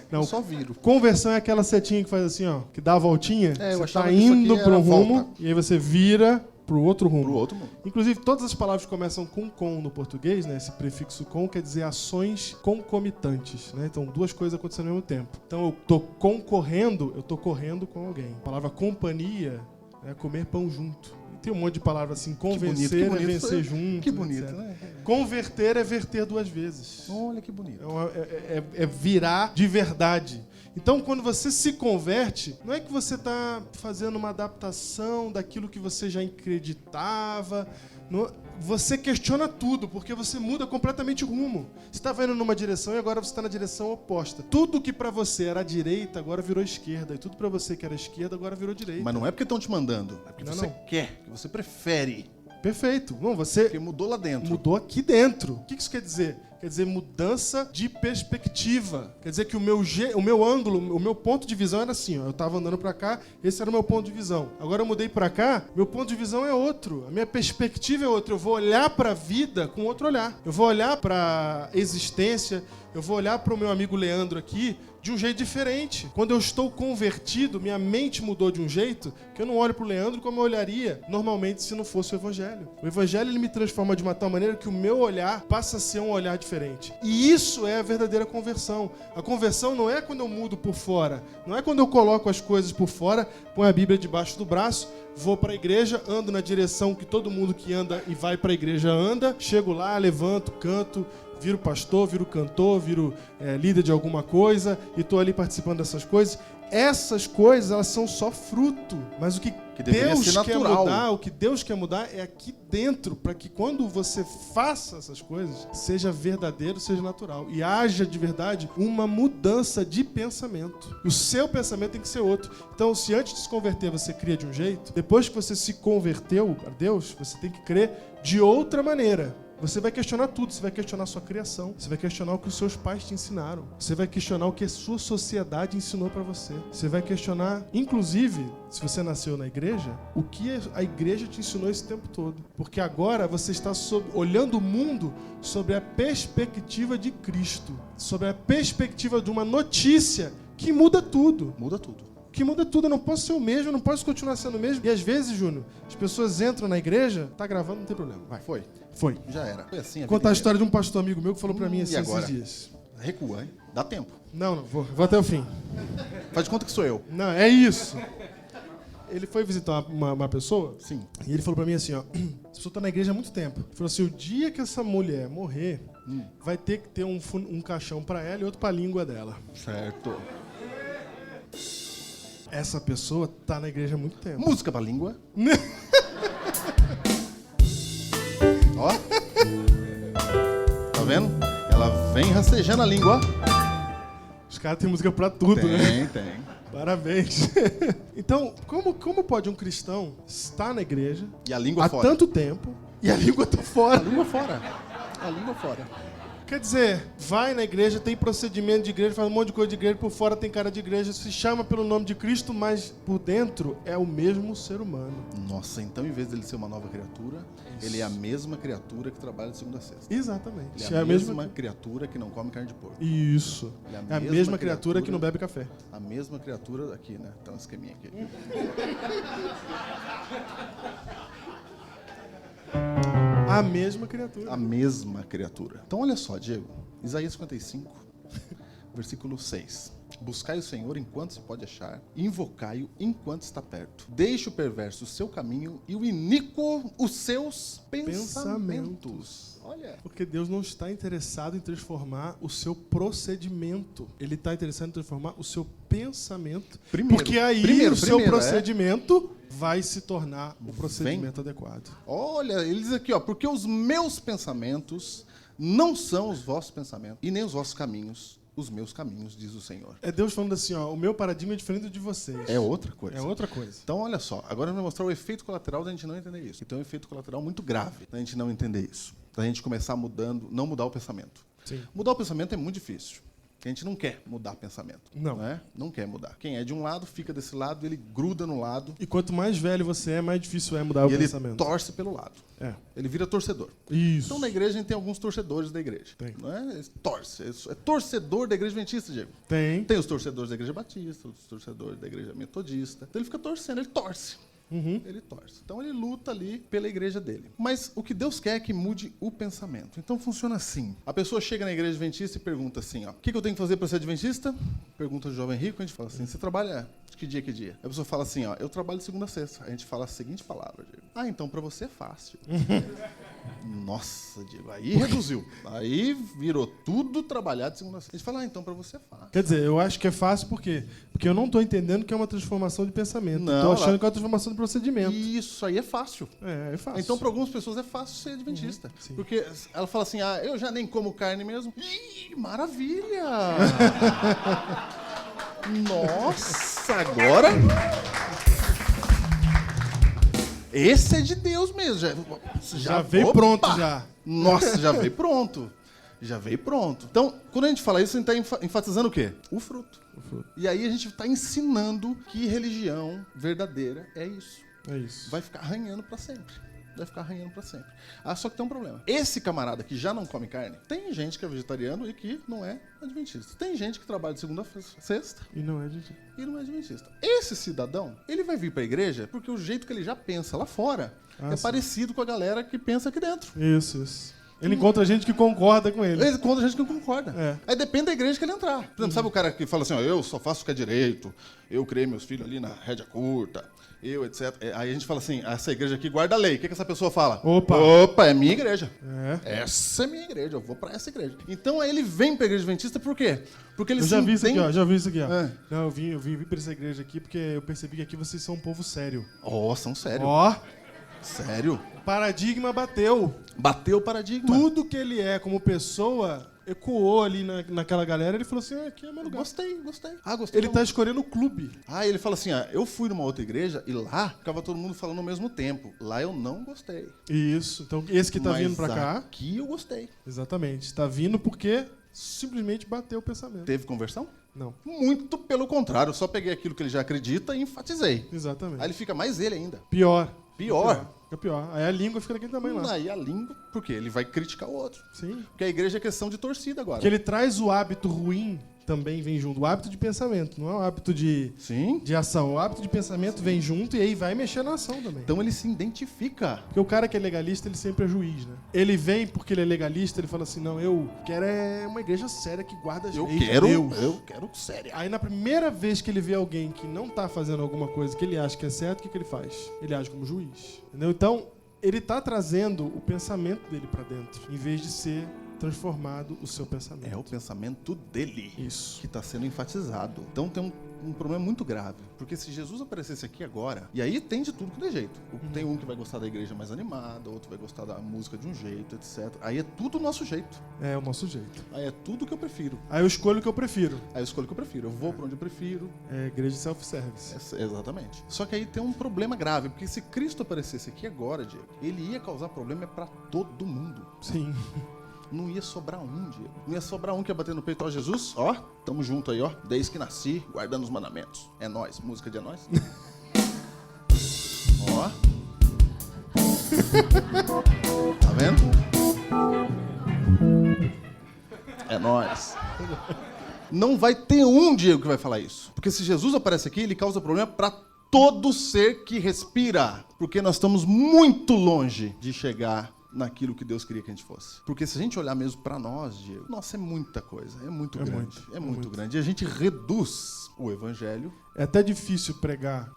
Speaker 1: Não,
Speaker 2: Eu só viro.
Speaker 1: conversão é aquela setinha que faz assim, ó, que dá a voltinha.
Speaker 2: Eu
Speaker 1: você
Speaker 2: achava
Speaker 1: tá
Speaker 2: que isso
Speaker 1: indo
Speaker 2: aqui
Speaker 1: para um
Speaker 2: era
Speaker 1: rumo
Speaker 2: volta.
Speaker 1: e aí você vira pro outro rumo.
Speaker 2: Pro outro mundo.
Speaker 1: Inclusive, todas as palavras que começam com no português, né? Esse prefixo com quer dizer ações concomitantes, né? Então, duas coisas acontecendo ao mesmo tempo. Então, eu tô concorrendo, eu tô correndo com alguém. A palavra companhia é comer pão junto. Tem um monte de palavras assim, convencer
Speaker 2: que bonito,
Speaker 1: é vencer junto.
Speaker 2: Que bonito,
Speaker 1: etc.
Speaker 2: né?
Speaker 1: Converter é verter 2 vezes.
Speaker 2: Olha que bonito.
Speaker 1: É virar de verdade. Então, quando você se converte, não é que você está fazendo uma adaptação daquilo que você já acreditava. Você questiona tudo, porque você muda completamente o rumo. Você estava indo numa direção e agora você está na direção oposta. Tudo que para você era direita, agora virou esquerda. E tudo para você que era esquerda, agora virou direita.
Speaker 2: Mas não é porque estão te mandando, é porque
Speaker 1: Não,
Speaker 2: você
Speaker 1: não.
Speaker 2: quer, que você prefere.
Speaker 1: Perfeito. Não, você
Speaker 2: Porque mudou lá dentro.
Speaker 1: mudou aqui dentro. O que isso quer dizer? Quer dizer mudança de perspectiva. Quer dizer que o meu ângulo, o meu ponto de visão era assim, ó. Eu estava andando para cá, esse era o meu ponto de visão. Agora eu mudei para cá, meu ponto de visão é outro. A minha perspectiva é outra. Eu vou olhar para a vida com outro olhar. Eu vou olhar para a existência, eu vou olhar para o meu amigo Leandro aqui de um jeito diferente. Quando eu estou convertido, minha mente mudou de um jeito que eu não olho para o Leandro como eu olharia normalmente se não fosse o Evangelho. O Evangelho ele me transforma de uma tal maneira que o meu olhar passa a ser um olhar diferente. E isso é a verdadeira conversão. A conversão não é quando eu mudo por fora, não é quando eu coloco as coisas por fora, põe a Bíblia debaixo do braço, vou para a igreja, ando na direção que todo mundo que anda e vai para a igreja anda, chego lá, levanto, canto, viro pastor, viro cantor, viro líder de alguma coisa e estou ali participando dessas coisas. Essas coisas, elas são só fruto. Mas o que
Speaker 2: deveria
Speaker 1: Deus
Speaker 2: ser
Speaker 1: quer
Speaker 2: natural.
Speaker 1: mudar, o que Deus quer mudar é aqui dentro, para que quando você faça essas coisas, seja verdadeiro, seja natural. E haja de verdade uma mudança de pensamento. O seu pensamento tem que ser outro. Então, se antes de se converter você cria de um jeito, depois que você se converteu a Deus, você tem que crer de outra maneira. Você vai questionar tudo. Você vai questionar a sua criação. Você vai questionar o que os seus pais te ensinaram. Você vai questionar o que a sua sociedade ensinou pra você. Você vai questionar, inclusive, se você nasceu na igreja, o que a igreja te ensinou esse tempo todo. Porque agora você está olhando o mundo sobre a perspectiva de Cristo. Sobre a perspectiva de uma notícia que muda tudo.
Speaker 2: Muda tudo.
Speaker 1: Que muda tudo. Eu não posso ser o mesmo, eu não posso continuar sendo o mesmo. E às vezes, Júnior, as pessoas entram na igreja, tá gravando, não tem problema. Vai. Foi.
Speaker 2: Já era. Foi assim
Speaker 1: Vou contar a história de um pastor amigo meu que falou pra mim assim
Speaker 2: agora?
Speaker 1: esses dias.
Speaker 2: Recua, hein? Dá tempo.
Speaker 1: Não, vou até o fim.
Speaker 2: Faz de conta que sou eu.
Speaker 1: Não, é isso. Ele foi visitar uma pessoa.
Speaker 2: Sim.
Speaker 1: E ele falou pra mim assim, ó. Essa pessoa tá na igreja há muito tempo. Ele falou assim, o dia que essa mulher morrer, vai ter que ter um caixão pra ela e outro pra língua dela.
Speaker 2: Certo.
Speaker 1: Essa pessoa tá na igreja há muito tempo.
Speaker 2: Música pra língua. Ó. Tá vendo? Ela vem rastejando a língua, ó.
Speaker 1: Os caras têm música pra tudo, né?
Speaker 2: Tem.
Speaker 1: Parabéns. Então, como pode um cristão estar na igreja
Speaker 2: E a língua
Speaker 1: há
Speaker 2: fora.
Speaker 1: tanto tempo e a língua tá fora?
Speaker 2: A língua fora. A língua fora.
Speaker 1: Quer dizer, vai na igreja, tem procedimento de igreja, faz um monte de coisa de igreja, por fora tem cara de igreja, se chama pelo nome de Cristo, mas por dentro é o mesmo ser humano.
Speaker 2: Nossa, então em vez dele ser uma nova criatura, ele é a mesma criatura que trabalha de segunda a sexta.
Speaker 1: Exatamente.
Speaker 2: Ele é a mesma criatura que não come carne de porco.
Speaker 1: Isso.
Speaker 2: Ele
Speaker 1: É a mesma criatura que não bebe café.
Speaker 2: A mesma criatura aqui, né? Tem um esqueminha aqui.
Speaker 1: A mesma criatura.
Speaker 2: A mesma criatura. Então olha só, Diego. Isaías 55, versículo 6. Buscai o Senhor enquanto se pode achar, invocai-o enquanto está perto. Deixe o perverso o seu caminho e o iníquo os seus pensamentos. Olha.
Speaker 1: Porque Deus não está interessado em transformar o seu procedimento. Ele está interessado em transformar o seu pensamento. Porque aí o seu procedimento vai se tornar o procedimento adequado.
Speaker 2: Olha, ele diz aqui, ó, porque os meus pensamentos não são os vossos pensamentos, e nem os vossos caminhos, os meus caminhos, diz o Senhor.
Speaker 1: É Deus falando assim, ó, o meu paradigma é diferente do de vocês.
Speaker 2: É outra coisa.
Speaker 1: É outra coisa.
Speaker 2: Então, olha só, agora eu vou mostrar o efeito colateral da gente não entender isso. Então, é um efeito colateral muito grave da gente não entender isso. Da gente começar mudando, não mudar o pensamento.
Speaker 1: Sim.
Speaker 2: Mudar o pensamento é muito difícil. A gente não quer mudar pensamento.
Speaker 1: Não.
Speaker 2: É? Não quer mudar. Quem é de um lado, fica desse lado, ele gruda no lado.
Speaker 1: E quanto mais velho você é, mais difícil é mudar o
Speaker 2: E ele
Speaker 1: pensamento.
Speaker 2: torce pelo lado.
Speaker 1: É.
Speaker 2: Ele vira torcedor.
Speaker 1: Isso.
Speaker 2: Então, na igreja, a gente tem alguns torcedores da igreja.
Speaker 1: Tem.
Speaker 2: Não é? Ele torce. É torcedor da igreja adventista, Diego.
Speaker 1: Tem.
Speaker 2: Tem os torcedores da igreja batista, os torcedores da igreja metodista. Então, ele fica torcendo, ele torce. Ele torce. Então ele luta ali pela igreja dele. Mas o que Deus quer é que mude o pensamento. Então funciona assim. A pessoa chega na igreja adventista e pergunta assim, ó, o que eu tenho que fazer para ser adventista? Pergunta o jovem rico, a gente fala assim, você trabalha de que dia, que dia? A pessoa fala assim, ó, eu trabalho de segunda a sexta. A gente fala a seguinte palavra, Diego. Ah, então para você é fácil. Nossa, Diego, aí reduziu. Aí virou tudo trabalhar de segunda a sexta. A gente fala, ah, então para você é fácil.
Speaker 1: Quer dizer, eu acho que é fácil por quê? Porque eu não estou entendendo que é uma transformação de pensamento.
Speaker 2: Não,
Speaker 1: Estou achando que é uma transformação de procedimento.
Speaker 2: Isso aí é fácil.
Speaker 1: É fácil.
Speaker 2: Então, para algumas pessoas é fácil ser adventista.
Speaker 1: Sim.
Speaker 2: Porque ela fala assim, ah, eu já nem como carne mesmo. Ih, maravilha! Nossa, agora... Esse é de Deus mesmo.
Speaker 1: Já veio
Speaker 2: opa!
Speaker 1: pronto, já.
Speaker 2: Nossa, já veio pronto. Já veio pronto. Então, quando a gente fala isso, a gente está enfatizando o quê? O fruto. E aí a gente está ensinando que religião verdadeira é isso.
Speaker 1: É isso.
Speaker 2: Vai ficar arranhando para sempre. Vai ficar arranhando para sempre. Ah, só que tem um problema. Esse camarada que já não come carne, tem gente que é vegetariano e que não é adventista. Tem gente que trabalha de segunda a sexta
Speaker 1: E não é, gente.
Speaker 2: e não é adventista. Esse cidadão, ele vai vir para a igreja porque o jeito que ele já pensa lá fora é
Speaker 1: sim.
Speaker 2: parecido com a galera que pensa aqui dentro.
Speaker 1: Isso. Ele encontra gente que concorda com ele.
Speaker 2: Ele conta a gente que não concorda.
Speaker 1: É.
Speaker 2: Aí depende da igreja que ele entrar. Por exemplo, sabe o cara que fala assim, ó, eu só faço o que é direito, eu criei meus filhos ali na rédea curta, eu, etc. Aí a gente fala assim, essa igreja aqui guarda a lei. O que essa pessoa fala?
Speaker 1: Opa,
Speaker 2: é minha igreja.
Speaker 1: É.
Speaker 2: Essa é minha igreja, eu vou pra essa igreja. Então aí ele vem pra igreja adventista por quê? Porque ele
Speaker 1: Eu já vi isso aqui,
Speaker 2: entende...
Speaker 1: ó. Já vi isso aqui, ó.
Speaker 2: É.
Speaker 1: Não, eu vim pra essa igreja aqui porque eu percebi que aqui vocês são um povo sério.
Speaker 2: Ó, são sério.
Speaker 1: Ó,
Speaker 2: Sério.
Speaker 1: paradigma bateu.
Speaker 2: Bateu o paradigma.
Speaker 1: Tudo que ele é como pessoa ecoou ali naquela galera. Ele falou assim, aqui é meu lugar.
Speaker 2: Gostei. Gostei.
Speaker 1: Ele tá escolhendo o clube.
Speaker 2: Ele fala assim, eu fui numa outra igreja e lá ficava todo mundo falando ao mesmo tempo. Lá eu não gostei.
Speaker 1: Isso. Então, esse que tá
Speaker 2: Mas
Speaker 1: vindo pra cá...
Speaker 2: aqui eu gostei.
Speaker 1: Exatamente. Tá vindo porque simplesmente bateu o pensamento.
Speaker 2: Teve conversão?
Speaker 1: Não.
Speaker 2: Muito pelo contrário. Eu só peguei aquilo que ele já acredita e enfatizei.
Speaker 1: Exatamente.
Speaker 2: Aí ele fica mais ele ainda.
Speaker 1: Pior.
Speaker 2: Pior.
Speaker 1: Fica pior. Aí a língua fica daquele tamanho lá.
Speaker 2: Aí a língua, porque ele vai criticar o outro.
Speaker 1: Sim.
Speaker 2: Porque a igreja é questão de torcida agora.
Speaker 1: Porque ele traz o hábito ruim, também vem junto. O hábito de pensamento, não é o hábito de ação. O hábito de pensamento vem junto e aí vai mexer na ação também.
Speaker 2: Então ele se identifica.
Speaker 1: Porque o cara que é legalista, ele sempre é juiz, né? Ele vem porque ele é legalista, ele fala assim, não, eu quero uma igreja séria que guarda as leis de Deus.
Speaker 2: Eu quero séria.
Speaker 1: Aí na primeira vez que ele vê alguém que não tá fazendo alguma coisa que ele acha que é certo, o que ele faz? Ele age como juiz. Entendeu? Então, ele tá trazendo o pensamento dele pra dentro, em vez de ser transformado o seu pensamento.
Speaker 2: É o pensamento dele.
Speaker 1: Isso.
Speaker 2: Que está sendo enfatizado. Então tem um problema muito grave. Porque se Jesus aparecesse aqui agora, e aí tem de tudo que tem jeito. Tem um que vai gostar da igreja mais animada, outro vai gostar da música de um jeito, etc. Aí é tudo o nosso jeito.
Speaker 1: É o nosso jeito.
Speaker 2: Aí é tudo que eu prefiro.
Speaker 1: Aí eu escolho o que eu prefiro.
Speaker 2: Aí eu escolho o que eu prefiro. Eu vou para onde eu prefiro.
Speaker 1: É igreja self-service.
Speaker 2: Exatamente. Só que aí tem um problema grave, porque se Cristo aparecesse aqui agora, Diego, ele ia causar problema para todo mundo.
Speaker 1: Sim.
Speaker 2: Não ia sobrar um, Diego. Não ia sobrar um que ia bater no peito. Ó, Jesus, ó, tamo junto aí, ó. Desde que nasci, guardando os mandamentos. É nóis. Música de é nóis. Ó. Tá vendo? É nóis. Não vai ter um, Diego, que vai falar isso. Porque se Jesus aparece aqui, ele causa problema para todo ser que respira. Porque nós estamos muito longe de chegar naquilo que Deus queria que a gente fosse. Porque se a gente olhar mesmo pra nós, Diego, nossa, é muita coisa, é muito grande. É muito grande. E a gente reduz o evangelho.
Speaker 1: É até difícil pregar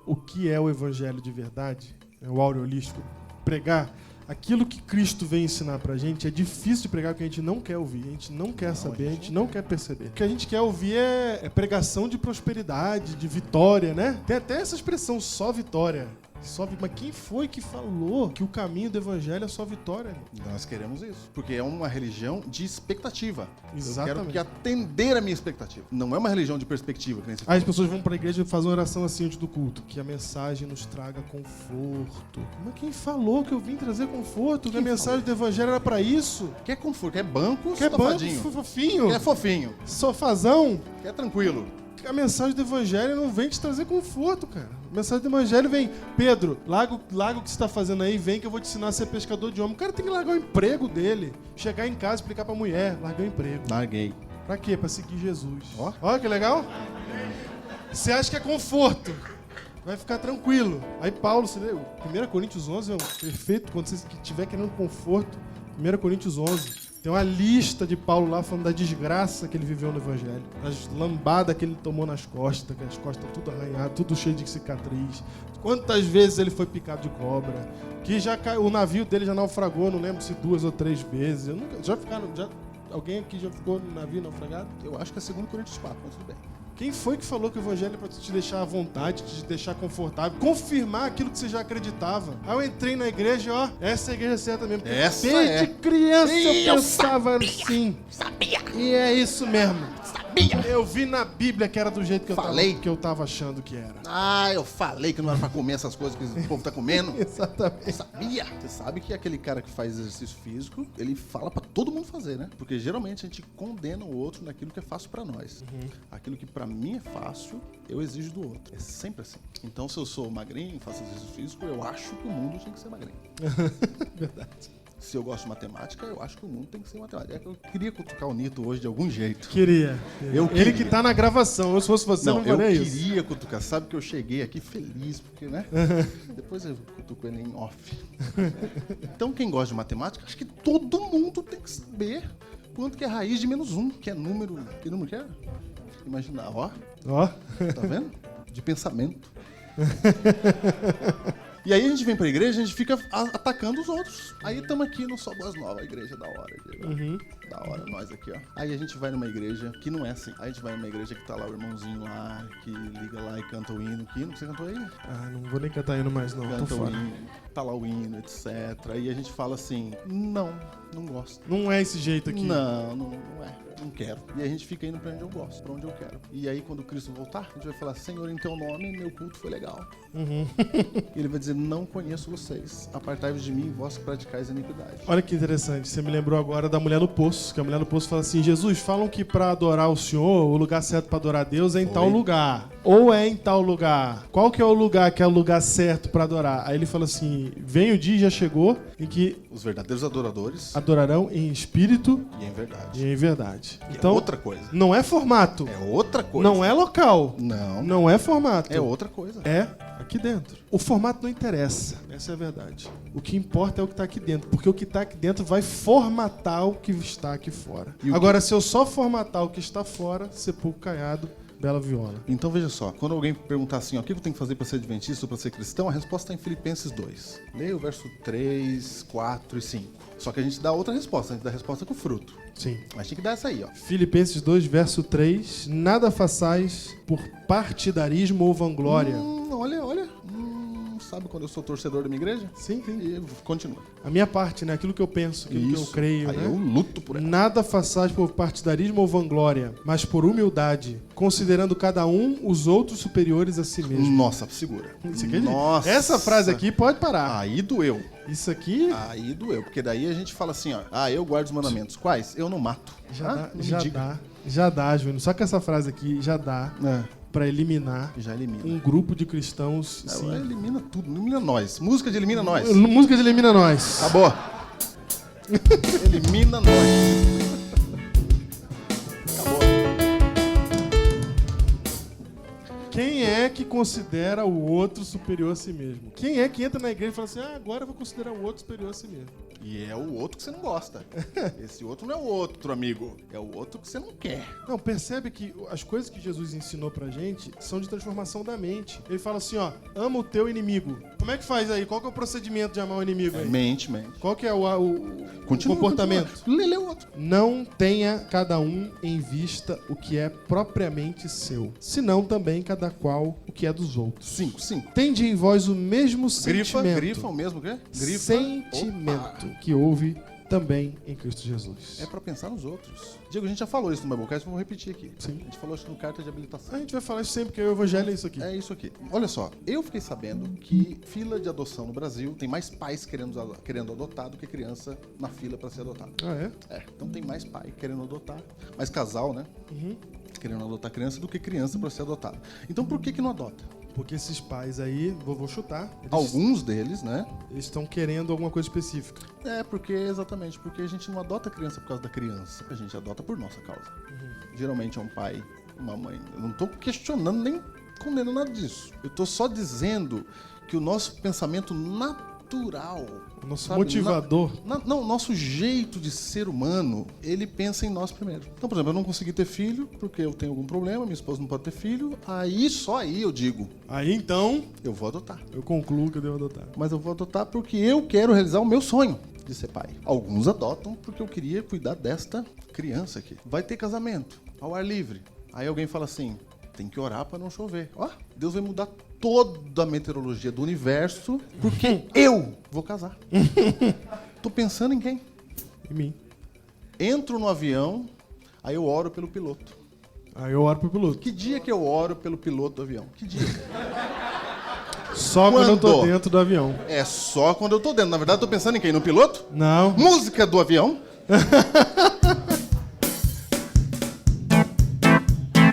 Speaker 1: o que é o evangelho de verdade, o aureolístico. Pregar aquilo que Cristo vem ensinar pra gente é difícil de pregar porque a gente não quer ouvir, a gente não quer saber, a gente não quer perceber. O que a gente quer ouvir é pregação de prosperidade, de vitória, né? Tem até essa expressão, só vitória. Mas quem foi que falou que o caminho do evangelho é só vitória?
Speaker 2: Nós queremos isso. Porque é uma religião de expectativa.
Speaker 1: Exatamente.
Speaker 2: Eu quero atender a minha expectativa. Não é uma religião de perspectiva. Que nem você
Speaker 1: Aí as pessoas vão pra igreja e fazem uma oração assim antes do culto. Que a mensagem nos traga conforto. Mas quem falou que eu vim trazer conforto? Que a mensagem do evangelho era pra isso?
Speaker 2: Quer conforto? Quer banco?
Speaker 1: Quer banco fofinho?
Speaker 2: Quer fofinho?
Speaker 1: Sofazão?
Speaker 2: Quer tranquilo?
Speaker 1: A mensagem do evangelho não vem te trazer conforto, cara. A mensagem do evangelho vem, Pedro, larga o que você está fazendo aí, vem que eu vou te ensinar a ser pescador de homem. O cara tem que largar o emprego dele, chegar em casa e explicar pra mulher, largar o emprego.
Speaker 2: Larguei.
Speaker 1: Pra quê? Pra seguir Jesus. Olha que legal. Você acha que é conforto, vai ficar tranquilo. Aí Paulo, você lê, 1 Coríntios 11 é perfeito, quando você estiver querendo conforto, 1 Coríntios 11. Tem uma lista de Paulo lá falando da desgraça que ele viveu no evangelho. Das lambadas que ele tomou nas costas, que as costas tudo arranhadas, tudo cheio de cicatriz. Quantas vezes ele foi picado de cobra. Que já caiu, o navio dele já naufragou, não lembro se 2 ou 3 vezes. Alguém aqui já ficou no navio naufragado?
Speaker 2: Eu acho que é 2 Coríntios 4, mas tudo bem.
Speaker 1: Quem foi que falou que o evangelho é pra te deixar à vontade, te deixar confortável, confirmar aquilo que você já acreditava? Aí eu entrei na igreja, ó, essa é a igreja certa mesmo.
Speaker 2: Essa
Speaker 1: desde criança eu pensava assim.
Speaker 2: Sabia!
Speaker 1: E é isso mesmo.
Speaker 2: Sabia!
Speaker 1: Eu vi na Bíblia que era do jeito que eu tava achando que era.
Speaker 2: Ah, eu falei que não era pra comer essas coisas que o povo tá comendo.
Speaker 1: Exatamente.
Speaker 2: Sabia! Você sabe que aquele cara que faz exercício físico, ele fala pra todo mundo fazer, né? Porque geralmente a gente condena o outro naquilo que é fácil pra nós. Aquilo que pra mim é fácil, eu exijo do outro. É sempre assim. Então, se eu sou magrinho, faço exercício físico, eu acho que o mundo tinha que ser magrinho.
Speaker 1: Verdade.
Speaker 2: Se eu gosto de matemática, eu acho que o mundo tem que ser matemática. Eu queria cutucar o Nito hoje de algum jeito.
Speaker 1: Queria. Ele que tá na gravação. Eu, se fosse você, não faria isso.
Speaker 2: Eu queria cutucar. Sabe que eu cheguei aqui feliz, porque, né? Depois eu cutuco ele em off. Então, quem gosta de matemática, acho que todo mundo tem que saber quanto que é raiz de -1, que é número... Que número que é? Imagina, ó. Tá vendo? De pensamento. E aí a gente vem pra igreja e a gente fica atacando os outros. Aí estamos aqui no Só Boas Novas, a igreja da hora. Da hora, nós aqui, ó. Aí a gente vai numa igreja que não é assim. Aí a gente vai numa igreja que tá lá o irmãozinho lá, que liga lá e canta o hino. Que hino que você cantou aí?
Speaker 1: Ah, não vou nem cantar hino mais não,
Speaker 2: Canta
Speaker 1: tô
Speaker 2: o
Speaker 1: fora.
Speaker 2: hino. tá lá o hino, etc. E a gente fala assim, não gosto.
Speaker 1: Não é esse jeito aqui.
Speaker 2: Não é. Não quero. E a gente fica indo pra onde eu gosto, pra onde eu quero. E aí, quando Cristo voltar, a gente vai falar, Senhor, em teu nome, meu culto foi legal. Ele vai dizer, não conheço vocês. Apartai-vos de mim, vós que praticais a iniquidade.
Speaker 1: Olha que interessante, você me lembrou agora da mulher no poço, que a mulher no poço fala assim, Jesus, falam que pra adorar o Senhor, o lugar certo pra adorar Deus é em tal lugar. Ou é em tal lugar. Qual que é o lugar que é o lugar certo pra adorar? Aí ele fala assim, vem o dia, já chegou, em que
Speaker 2: Os verdadeiros adoradores
Speaker 1: adorarão em espírito
Speaker 2: e em verdade.
Speaker 1: e em verdade.
Speaker 2: Que
Speaker 1: Então,
Speaker 2: é outra coisa.
Speaker 1: não é formato,
Speaker 2: É outra coisa.
Speaker 1: não é local,
Speaker 2: Não.
Speaker 1: não é formato.
Speaker 2: É outra coisa.
Speaker 1: É aqui dentro. O formato não interessa, essa é a verdade. O que importa é o que está aqui dentro, porque o que está aqui dentro vai formatar o que está aqui fora. Agora, se eu só formatar o que está fora, sepulcro caiado, bela viola.
Speaker 2: Então veja só, quando alguém perguntar assim, ó, o que eu tenho que fazer para ser adventista ou para ser cristão, a resposta está em Filipenses 2. Leia o verso 3, 4 e 5. Só que a gente dá outra resposta, a gente dá a resposta com fruto.
Speaker 1: Sim.
Speaker 2: Mas tem que dar essa aí, ó.
Speaker 1: Filipenses 2, verso 3. Nada façais por partidarismo ou vanglória.
Speaker 2: Olha. Sabe quando eu sou torcedor da minha igreja?
Speaker 1: Sim.
Speaker 2: E continua.
Speaker 1: A minha parte, né? Aquilo que eu penso, aquilo que eu creio,
Speaker 2: Aí
Speaker 1: né?
Speaker 2: eu luto por ela.
Speaker 1: Nada façais por partidarismo ou vanglória, mas por humildade, considerando cada um os outros superiores a si mesmo.
Speaker 2: Nossa, segura.
Speaker 1: Você acredita?
Speaker 2: Nossa.
Speaker 1: Essa frase aqui pode parar.
Speaker 2: Aí doeu.
Speaker 1: Isso aqui
Speaker 2: Aí doeu. Porque daí a gente fala assim, ó. Eu guardo os mandamentos. Quais? Eu não mato.
Speaker 1: já dá, Júnior. Só que essa frase aqui já dá pra eliminar
Speaker 2: Já elimina.
Speaker 1: um grupo de cristãos. Sim.
Speaker 2: Elimina tudo. Elimina nós. Música de elimina nós.
Speaker 1: Música de Elimina Nós.
Speaker 2: Acabou. Elimina nós. Acabou.
Speaker 1: Quem é que considera o outro superior a si mesmo? Quem é que entra na igreja e fala assim, agora eu vou considerar o outro superior a si mesmo?
Speaker 2: E é o outro que você não gosta. Esse outro não é o outro, amigo. É o outro que você não quer.
Speaker 1: Não, percebe que as coisas que Jesus ensinou pra gente são de transformação da mente. Ele fala assim, ó, ama o teu inimigo. Como é que faz aí? Qual que é o procedimento de amar o inimigo aí?
Speaker 2: Mente.
Speaker 1: Qual que é o
Speaker 2: Continua,
Speaker 1: comportamento?
Speaker 2: Continua. Lê o outro.
Speaker 1: Não tenha cada um em vista o que é propriamente seu, senão também cada qual o que é dos outros.
Speaker 2: 5.
Speaker 1: Tende em vós o mesmo sentimento.
Speaker 2: Grifa o mesmo, o quê? Grifa.
Speaker 1: Sentimento que houve também em Cristo Jesus.
Speaker 2: É pra pensar nos outros. Diego, a gente já falou isso no Biblecast, vamos repetir aqui.
Speaker 1: Sim.
Speaker 2: A gente falou isso no carta de habilitação.
Speaker 1: A gente vai falar isso sempre, porque o evangelho é isso aqui.
Speaker 2: É isso aqui. Olha só, eu fiquei sabendo que fila de adoção no Brasil tem mais pais querendo adotar do que criança na fila para ser adotado.
Speaker 1: Ah, é?
Speaker 2: É, então tem mais pai querendo adotar, mais casal, né?
Speaker 1: Uhum.
Speaker 2: Querendo adotar criança do que criança para ser adotado. Então por que não adota?
Speaker 1: Porque esses pais aí, vou chutar,
Speaker 2: Alguns deles, né?
Speaker 1: eles estão querendo alguma coisa específica.
Speaker 2: Porque a gente não adota criança por causa da criança, a gente adota por nossa causa. Geralmente é um pai, uma mãe. Eu não tô questionando nem condenando nada disso. Eu tô só dizendo que o nosso pensamento natural,
Speaker 1: Nosso motivador.
Speaker 2: Não, nosso jeito de ser humano, ele pensa em nós primeiro. Então, por exemplo, eu não consegui ter filho porque eu tenho algum problema, minha esposa não pode ter filho, só aí eu digo,
Speaker 1: Aí então,
Speaker 2: eu vou adotar.
Speaker 1: eu concluo que eu devo adotar.
Speaker 2: Mas eu vou adotar porque eu quero realizar o meu sonho de ser pai. Alguns adotam porque eu queria cuidar desta criança aqui. Vai ter casamento, ao ar livre. Aí alguém fala assim, tem que orar para não chover. Deus vai mudar toda a meteorologia do universo porque eu vou casar. Tô pensando em quem?
Speaker 1: Em mim.
Speaker 2: Entro no avião, aí eu oro pelo piloto.
Speaker 1: Aí eu oro pro piloto.
Speaker 2: Que dia que eu oro pelo piloto do avião? Que dia?
Speaker 1: Só quando eu tô dentro do avião.
Speaker 2: É só quando eu tô dentro. Na verdade, eu tô pensando em quem? No piloto?
Speaker 1: Não.
Speaker 2: Música do avião.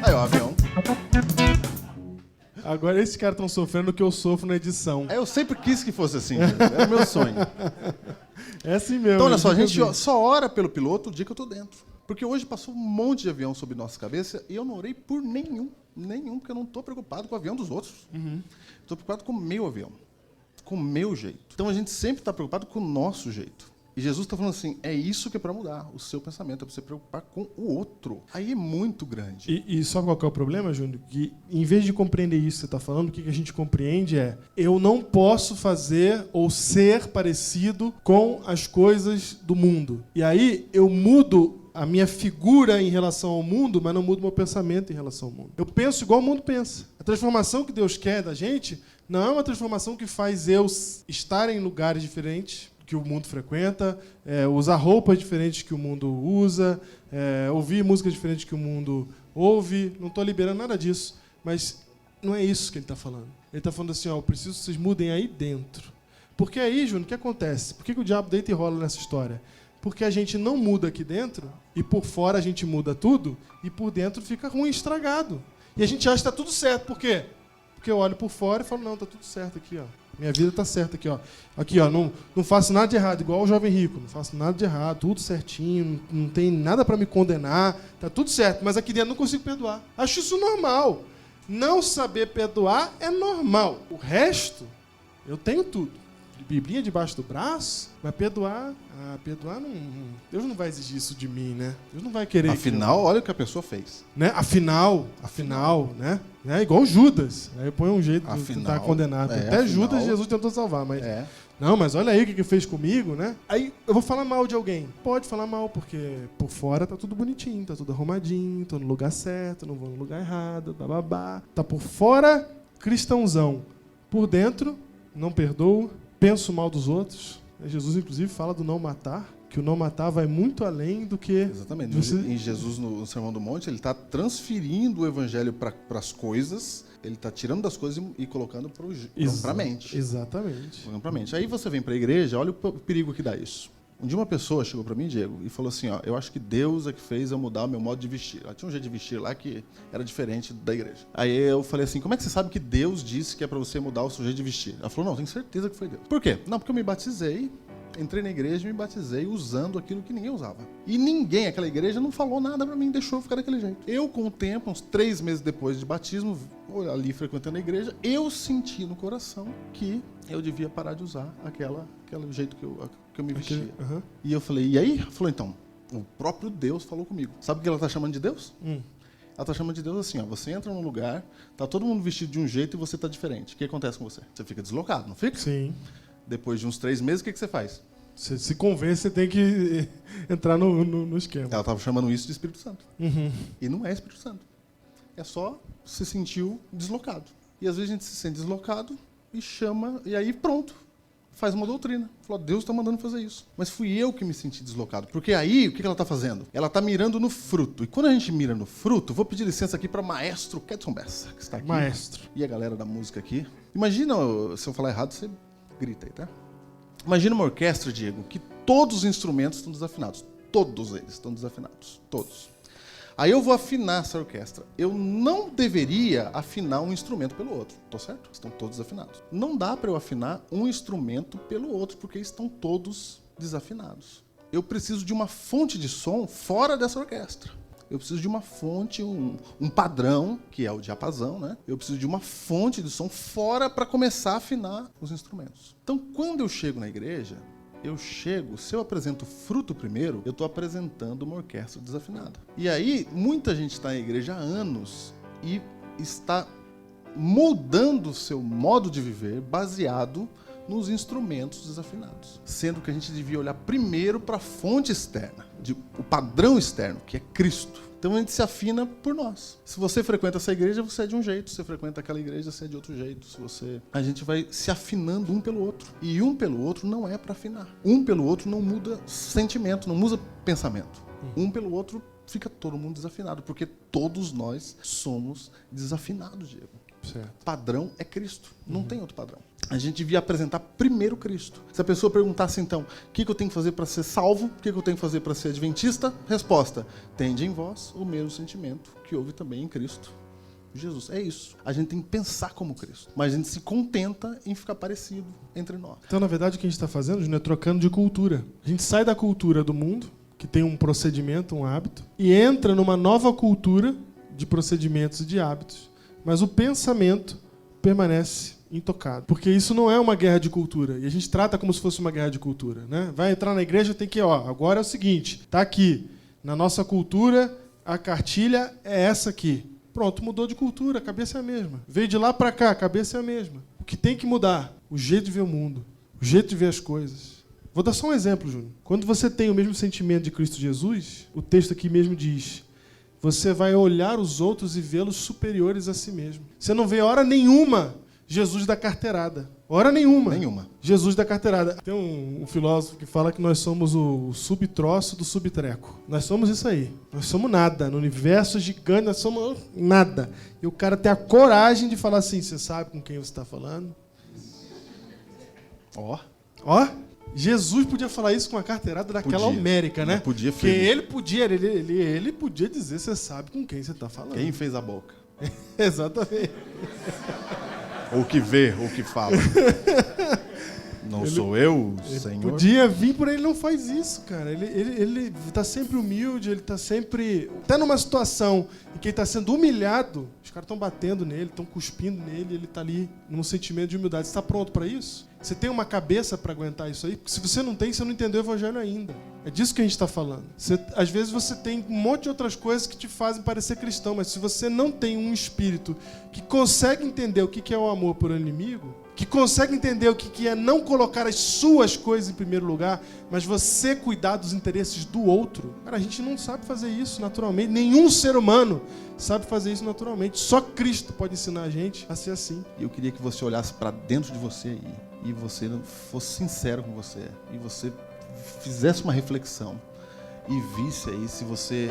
Speaker 2: Aí, ó, avião.
Speaker 1: Agora esses caras estão sofrendo o que eu sofro na edição.
Speaker 2: Eu sempre quis que fosse assim, gente. Era o meu sonho.
Speaker 1: É assim mesmo.
Speaker 2: Então, olha só, a gente só ora pelo piloto o dia que eu tô dentro. Porque hoje passou um monte de avião sobre nossa cabeça e eu não orei por nenhum, porque eu não tô preocupado com o avião dos outros. Tô preocupado com o meu avião, com o meu jeito. Então a gente sempre está preocupado com o nosso jeito. E Jesus está falando assim, é isso que é para mudar o seu pensamento, é para você preocupar com o outro. Aí é muito grande.
Speaker 1: E sabe qual que é o problema, Júnior? Que em vez de compreender isso que você está falando, o que a gente compreende é eu não posso fazer ou ser parecido com as coisas do mundo. E aí eu mudo a minha figura em relação ao mundo, mas não mudo meu pensamento em relação ao mundo. Eu penso igual o mundo pensa. A transformação que Deus quer da gente Não é uma transformação que faz eu estar em lugares diferentes que o mundo frequenta, usar roupas diferentes que o mundo usa, ouvir músicas diferentes que o mundo ouve. Não estou liberando nada disso, mas não é isso que ele está falando. Ele está falando assim, eu preciso que vocês mudem aí dentro. Porque aí, Júnior, o que acontece? Por que o diabo deita e rola nessa história? Porque a gente não muda aqui dentro, e por fora a gente muda tudo, e por dentro fica ruim, estragado. E a gente acha que está tudo certo. Por quê? Porque eu olho por fora e falo, não, está tudo certo aqui, ó. Minha vida está certa aqui, ó. Aqui, ó, não faço nada de errado, igual o jovem rico. Não faço nada de errado, tudo certinho, não tem nada para me condenar, tá tudo certo. Mas aqui dentro não consigo perdoar. Acho isso normal. Não saber perdoar é normal. O resto, eu tenho tudo. Biblinha debaixo do braço, mas perdoar não, Deus não vai exigir isso de mim, né? Deus não vai querer.
Speaker 2: Afinal, olha o que a pessoa fez.
Speaker 1: Né? Afinal, né? Igual Judas. Aí põe um jeito de tentar condenar. Até Judas Jesus tentou salvar, mas não, mas olha aí o que fez comigo, né? Aí eu vou falar mal de alguém. Pode falar mal, porque por fora tá tudo bonitinho, tá tudo arrumadinho, tô no lugar certo, não vou no lugar errado, bababá. Tá por fora cristãozão. Por dentro, não perdoo. Penso mal dos outros. Jesus, inclusive, fala do não matar, que o não matar vai muito além do que...
Speaker 2: Exatamente. Em Jesus, no Sermão do Monte, ele está transferindo o evangelho para as coisas, ele está tirando das coisas e colocando para a mente.
Speaker 1: Exatamente.
Speaker 2: Colocando para a mente. Aí você vem para a igreja, olha o perigo que dá isso. Um dia uma pessoa chegou para mim, Diego, e falou assim, eu acho que Deus é que fez eu mudar o meu modo de vestir. Ela tinha um jeito de vestir lá que era diferente da igreja. Aí eu falei assim, como é que você sabe que Deus disse que é para você mudar o seu jeito de vestir? Ela falou, não, tenho certeza que foi Deus. Por quê? Não, porque eu me batizei, entrei na igreja e me batizei usando aquilo que ninguém usava. E ninguém, aquela igreja, não falou nada para mim, deixou eu ficar daquele jeito. Eu, com o tempo, uns 3 meses depois de batismo, ali frequentando a igreja, eu senti no coração que eu devia parar de usar aquele jeito que eu me vestia. E eu falei, e aí? Ela falou, então, o próprio Deus falou comigo. Sabe o que ela está chamando de Deus? Ela está chamando de Deus assim, você entra num lugar, tá todo mundo vestido de um jeito e você tá diferente. O que acontece com você? Você fica deslocado, não fica?
Speaker 1: Sim.
Speaker 2: Depois de uns 3 meses, o que você faz?
Speaker 1: Você se convence, você tem que entrar no esquema.
Speaker 2: Ela estava chamando isso de Espírito Santo. E não é Espírito Santo. É só se sentiu deslocado. E às vezes a gente se sente deslocado e chama, e aí pronto, faz uma doutrina. Falou, Deus está mandando fazer isso. Mas fui eu que me senti deslocado. Porque aí, o que ela está fazendo? Ela está mirando no fruto. E quando a gente mira no fruto, vou pedir licença aqui para maestro Kedson Bessa, que está aqui.
Speaker 1: Maestro.
Speaker 2: E a galera da música aqui. Imagina, se eu falar errado, você grita aí, tá? Imagina uma orquestra, Diego, que todos os instrumentos estão desafinados. Todos eles estão desafinados. Todos. Aí eu vou afinar essa orquestra. Eu não deveria afinar um instrumento pelo outro. Tô certo? Estão todos afinados. Não dá para eu afinar um instrumento pelo outro, porque estão todos desafinados. Eu preciso de uma fonte de som fora dessa orquestra. Eu preciso de uma fonte, um padrão, que é o diapasão, né? Eu preciso de uma fonte de som fora para começar a afinar os instrumentos. Então, quando eu chego na igreja, se eu apresento fruto primeiro, eu estou apresentando uma orquestra desafinada. E aí, muita gente está na igreja há anos e está moldando o seu modo de viver baseado nos instrumentos desafinados. Sendo que a gente devia olhar primeiro para a fonte externa, o padrão externo, que é Cristo. Então a gente se afina por nós. Se você frequenta essa igreja, você é de um jeito. Se você frequenta aquela igreja, você é de outro jeito. A gente vai se afinando um pelo outro. E um pelo outro não é para afinar. Um pelo outro não muda sentimento, não muda pensamento. Um pelo outro fica todo mundo desafinado, porque todos nós somos desafinados, Diego.
Speaker 1: Certo.
Speaker 2: Padrão é Cristo, não tem outro padrão. A gente devia apresentar primeiro Cristo. Se a pessoa perguntasse então, o que eu tenho que fazer para ser salvo? O que eu tenho que fazer para ser adventista? Resposta, tende em vós o mesmo sentimento que houve também em Cristo Jesus. É isso. A gente tem que pensar como Cristo, mas a gente se contenta em ficar parecido entre nós.
Speaker 1: Então, na verdade, o que a gente está fazendo, Júnior, é trocando de cultura. A gente sai da cultura do mundo, que tem um procedimento, um hábito, e entra numa nova cultura de procedimentos e de hábitos. Mas o pensamento permanece intocado. Porque isso não é uma guerra de cultura. E a gente trata como se fosse uma guerra de cultura, né? Vai entrar na igreja, tem que, agora é o seguinte, tá aqui. Na nossa cultura, a cartilha é essa aqui. Pronto, mudou de cultura, a cabeça é a mesma. Veio de lá para cá, a cabeça é a mesma. O que tem que mudar? O jeito de ver o mundo, o jeito de ver as coisas. Vou dar só um exemplo, Júnior. Quando você tem o mesmo sentimento de Cristo Jesus, o texto aqui mesmo diz, você vai olhar os outros e vê-los superiores a si mesmo. Você não vê hora nenhuma Jesus da carteirada. Hora nenhuma.
Speaker 2: Nenhuma.
Speaker 1: Jesus da carteirada. Tem um filósofo que fala que nós somos o subtroço do subtreco. Nós somos isso aí. Nós somos nada. No universo gigante, nós somos nada. E o cara tem a coragem de falar assim, você sabe com quem você está falando?
Speaker 2: Ó.
Speaker 1: Ó, Jesus podia falar isso com a carteirada daquela homérica, né?
Speaker 2: Podia,
Speaker 1: porque ele podia dizer, você sabe com quem você está falando.
Speaker 2: Quem fez a boca?
Speaker 1: Exatamente.
Speaker 2: Ou que vê, ou que fala. Não sou eu, Senhor.
Speaker 1: Podia vir, por ele não faz isso, cara. Ele tá sempre humilde, ele tá sempre... Até numa situação em que ele tá sendo humilhado, os caras estão batendo nele, estão cuspindo nele, ele tá ali num sentimento de humildade. Você tá pronto para isso? Você tem uma cabeça para aguentar isso aí? Porque se você não tem, você não entendeu o evangelho ainda. É disso que a gente está falando. Às vezes você tem um monte de outras coisas que te fazem parecer cristão, mas se você não tem um espírito que consegue entender o que é o amor por um inimigo, que consegue entender o que é não colocar as suas coisas em primeiro lugar, mas você cuidar dos interesses do outro, cara, a gente não sabe fazer isso naturalmente. Nenhum ser humano sabe fazer isso naturalmente. Só Cristo pode ensinar a gente a ser assim.
Speaker 2: E eu queria que você olhasse para dentro de você aí, e você fosse sincero com você, e você fizesse uma reflexão e visse aí se você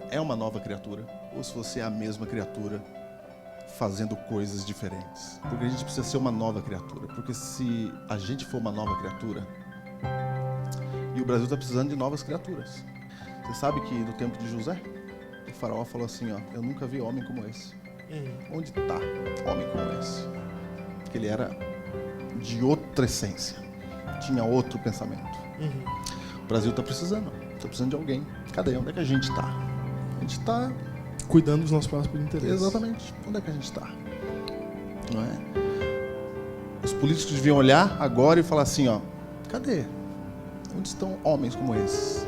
Speaker 2: é uma nova criatura ou se você é a mesma criatura fazendo coisas diferentes. Porque a gente precisa ser uma nova criatura. Porque se a gente for uma nova criatura, e o Brasil está precisando de novas criaturas. Você sabe que no tempo de José, o faraó falou assim, ó, eu nunca vi homem como esse. Onde está homem como esse? Porque ele era de outra essência. Tinha outro pensamento. O Brasil está precisando de alguém. Cadê? Onde é que a gente está? A gente está
Speaker 1: cuidando dos nossos próprios interesses.
Speaker 2: Exatamente. Onde é que a gente está? Não é? Os políticos deviam olhar agora e falar assim, ó, cadê? Onde estão homens como esses?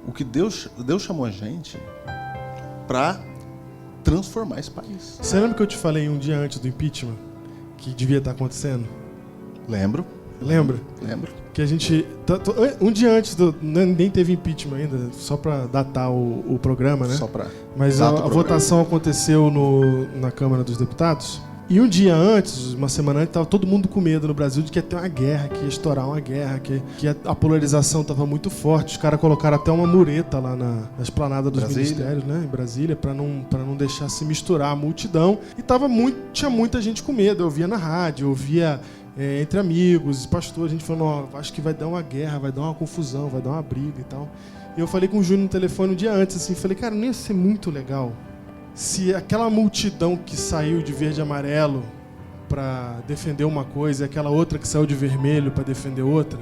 Speaker 2: O que Deus chamou a gente para transformar esse país.
Speaker 1: Você lembra que eu te falei um dia antes do impeachment que devia estar acontecendo?
Speaker 2: Lembro.
Speaker 1: Lembra?
Speaker 2: Lembro.
Speaker 1: Que a gente... Um dia antes, nem teve impeachment ainda, só para datar o programa, né?
Speaker 2: Só para...
Speaker 1: Mas a votação aconteceu na Câmara dos Deputados. E um dia antes, uma semana antes, estava todo mundo com medo no Brasil de que ia ter uma guerra, que ia estourar uma guerra, que a polarização estava muito forte. Os caras colocaram até uma mureta lá na esplanada dos ministérios, né, em Brasília, para não deixar se misturar a multidão. E tinha muita gente com medo. Eu via na rádio, eu via entre amigos, pastores, a gente falando, acho que vai dar uma guerra, vai dar uma confusão, vai dar uma briga e tal. E eu falei com o Júnior no telefone um dia antes, assim, falei, cara, não ia ser muito legal se aquela multidão que saiu de verde e amarelo para defender uma coisa e aquela outra que saiu de vermelho para defender outra,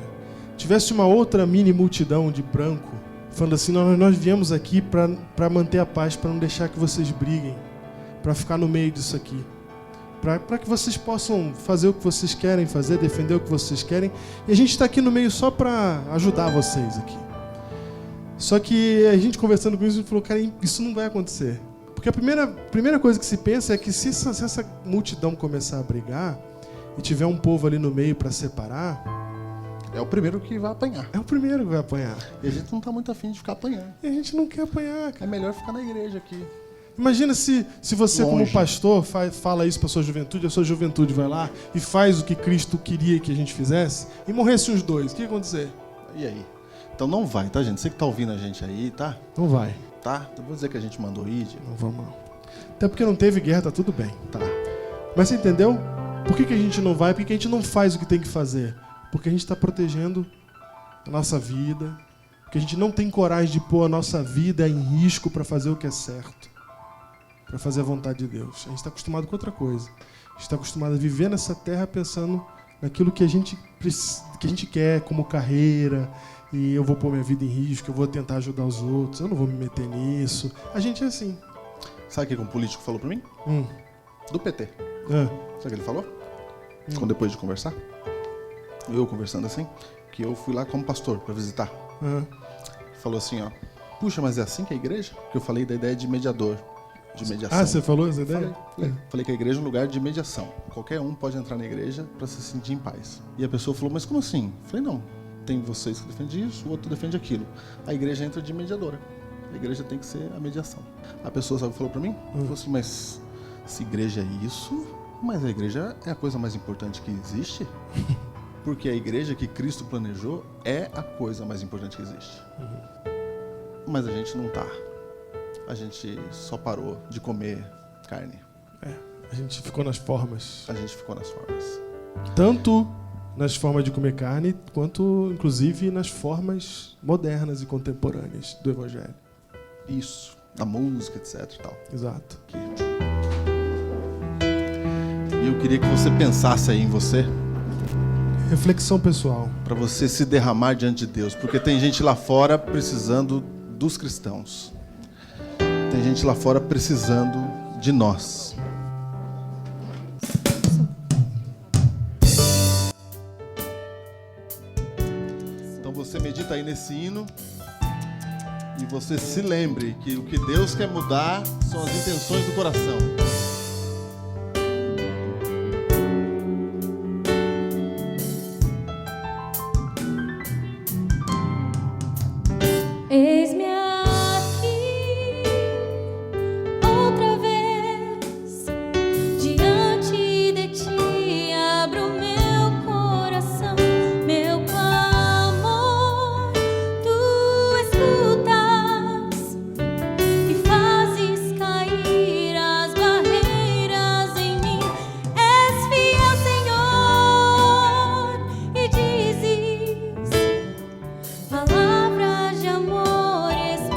Speaker 1: tivesse uma outra mini multidão de branco falando assim, nós viemos aqui para manter a paz, para não deixar que vocês briguem, para ficar no meio disso aqui, para que vocês possam fazer o que vocês querem fazer, defender o que vocês querem, e a gente está aqui no meio só para ajudar vocês aqui. Só que a gente conversando com isso, a gente falou, cara, isso não vai acontecer. Porque a primeira coisa que se pensa é que se essa multidão começar a brigar e tiver um povo ali no meio para separar...
Speaker 2: É o primeiro que vai apanhar.
Speaker 1: É o primeiro que vai apanhar.
Speaker 2: E a gente não está muito afim de ficar apanhando.
Speaker 1: E a gente não quer apanhar, cara.
Speaker 2: É melhor ficar na igreja aqui.
Speaker 1: Imagina se você,
Speaker 2: longe,
Speaker 1: como pastor, fala isso para a sua juventude vai lá e faz o que Cristo queria que a gente fizesse, e morresse os dois. O que ia acontecer?
Speaker 2: E aí? Então não vai, tá, gente? Você que tá ouvindo a gente aí, tá?
Speaker 1: Não vai.
Speaker 2: Tá? Eu vou dizer que a gente mandou ir.
Speaker 1: Não vamos não. Até porque não teve guerra, tá tudo bem.
Speaker 2: Tá.
Speaker 1: Mas você entendeu? Por que a gente não vai? Por que a gente não faz o que tem que fazer? Porque a gente está protegendo a nossa vida. Porque a gente não tem coragem de pôr a nossa vida em risco para fazer o que é certo. Para fazer a vontade de Deus. A gente está acostumado com outra coisa. A gente está acostumado a viver nessa terra pensando naquilo que a gente quer como carreira. E eu vou pôr minha vida em risco, eu vou tentar ajudar os outros, eu não vou me meter nisso. A gente é assim.
Speaker 2: Sabe o que um político falou pra mim? Do PT. Sabe o que ele falou? Depois de conversar? Eu conversando assim, que eu fui lá como pastor pra visitar. Falou assim, ó, puxa, mas é assim que é a igreja? Porque eu falei da ideia de mediador, de mediação.
Speaker 1: Ah, você falou essa ideia?
Speaker 2: Falei que a igreja é um lugar de mediação. Qualquer um pode entrar na igreja pra se sentir em paz. E a pessoa falou, mas como assim? Eu falei, não. Tem vocês que defendem isso, o outro defende aquilo. A igreja entra de mediadora. A igreja tem que ser a mediação. A pessoa, sabe o que falou pra mim? Falou assim, mas Se igreja é isso, mas a igreja é a coisa mais importante que existe. Porque a igreja que Cristo planejou é a coisa mais importante que existe. Mas a gente não tá. A gente só parou de comer carne.
Speaker 1: A gente ficou nas formas.
Speaker 2: A gente ficou nas formas.
Speaker 1: Tanto nas formas de comer carne, quanto, inclusive, nas formas modernas e contemporâneas do Evangelho.
Speaker 2: Isso. Da música, etc e tal.
Speaker 1: Exato.
Speaker 2: E eu queria que você pensasse aí em você.
Speaker 1: Reflexão pessoal.
Speaker 2: Para você se derramar diante de Deus. Porque tem gente lá fora precisando dos cristãos. Tem gente lá fora precisando de nós. Então você medita aí nesse hino e você se lembre que o que Deus quer mudar são as intenções do coração.
Speaker 4: Eis-me aqui, outra vez, diante de ti abro meu coração, meu clamor, tu escutas e fazes cair as barreiras em mim. És fiel, Senhor, e dizes palavras de amor.
Speaker 3: Dizer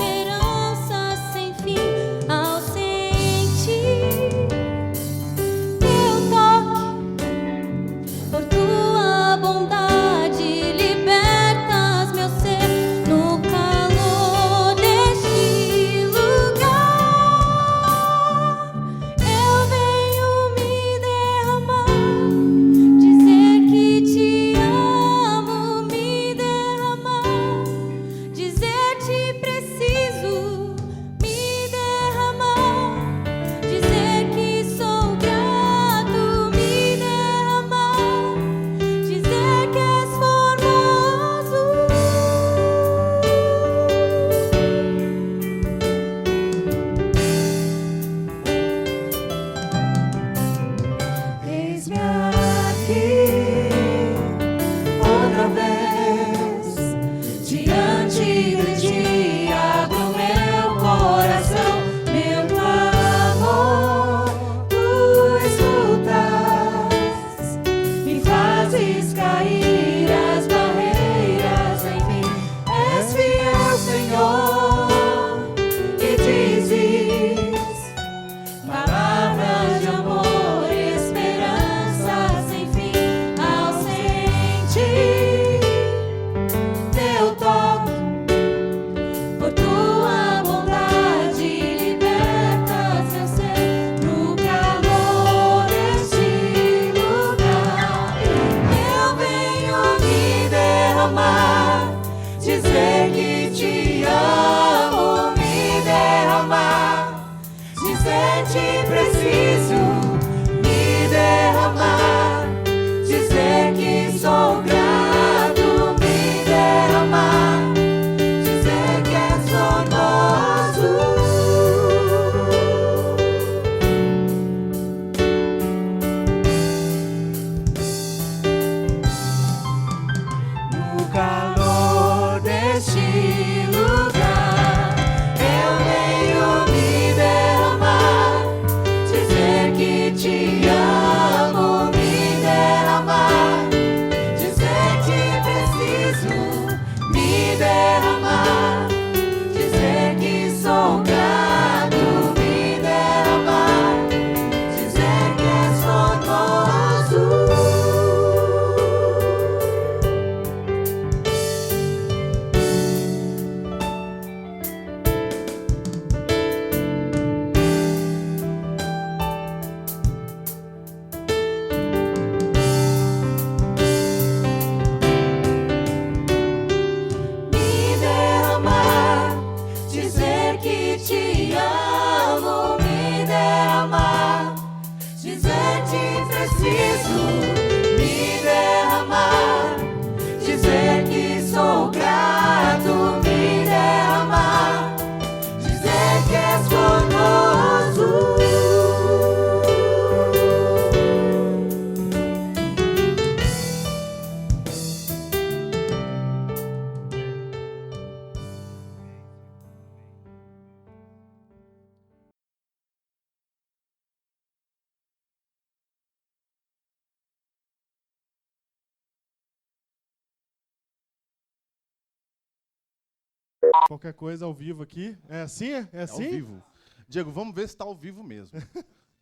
Speaker 1: Qualquer coisa ao vivo aqui. É assim? É
Speaker 2: É ao
Speaker 1: assim?
Speaker 2: vivo. Diego, vamos ver se tá ao vivo mesmo.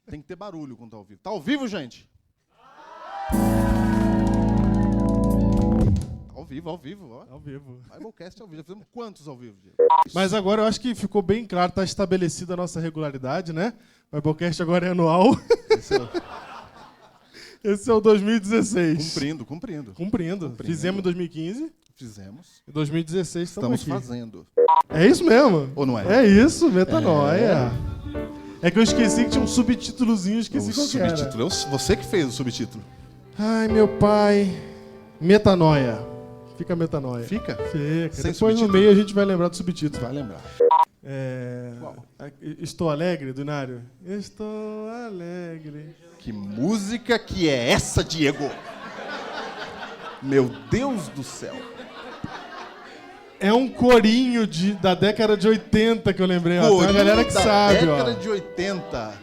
Speaker 2: Tem que ter barulho quando tá ao vivo. Tá ao vivo, gente? Ao vivo, ó.
Speaker 1: Ao vivo.
Speaker 2: Biblecast ao vivo. Já fizemos quantos ao vivo, Diego?
Speaker 1: Mas agora eu acho que ficou bem claro, tá estabelecida a nossa regularidade, né? O Biblecast agora é anual.
Speaker 2: Esse é o-
Speaker 1: Esse é o 2016.
Speaker 2: Cumprindo.
Speaker 1: Fizemos em 2015.
Speaker 2: Fizemos.
Speaker 1: Em 2016
Speaker 2: Estamos
Speaker 1: aqui.
Speaker 2: fazendo.
Speaker 1: É isso mesmo?
Speaker 2: Ou não é?
Speaker 1: É isso, metanoia. É que eu esqueci que tinha um subtítulozinho, esqueci
Speaker 2: O
Speaker 1: qual que era.
Speaker 2: subtítulo. Você que fez o subtítulo.
Speaker 1: Ai, meu pai. Metanoia. Fica metanoia.
Speaker 2: Fica?
Speaker 1: Fica.
Speaker 2: Sem
Speaker 1: Depois no
Speaker 2: subtítulo?
Speaker 1: meio a gente vai lembrar do subtítulo.
Speaker 2: Vai lembrar.
Speaker 1: Estou alegre, do Inário? Estou alegre.
Speaker 2: Que música que é essa, Diego? Meu Deus do céu.
Speaker 1: É um corinho da década de 80 que eu lembrei. Ó. Tem uma galera que sabe, ó.
Speaker 2: Década de 80.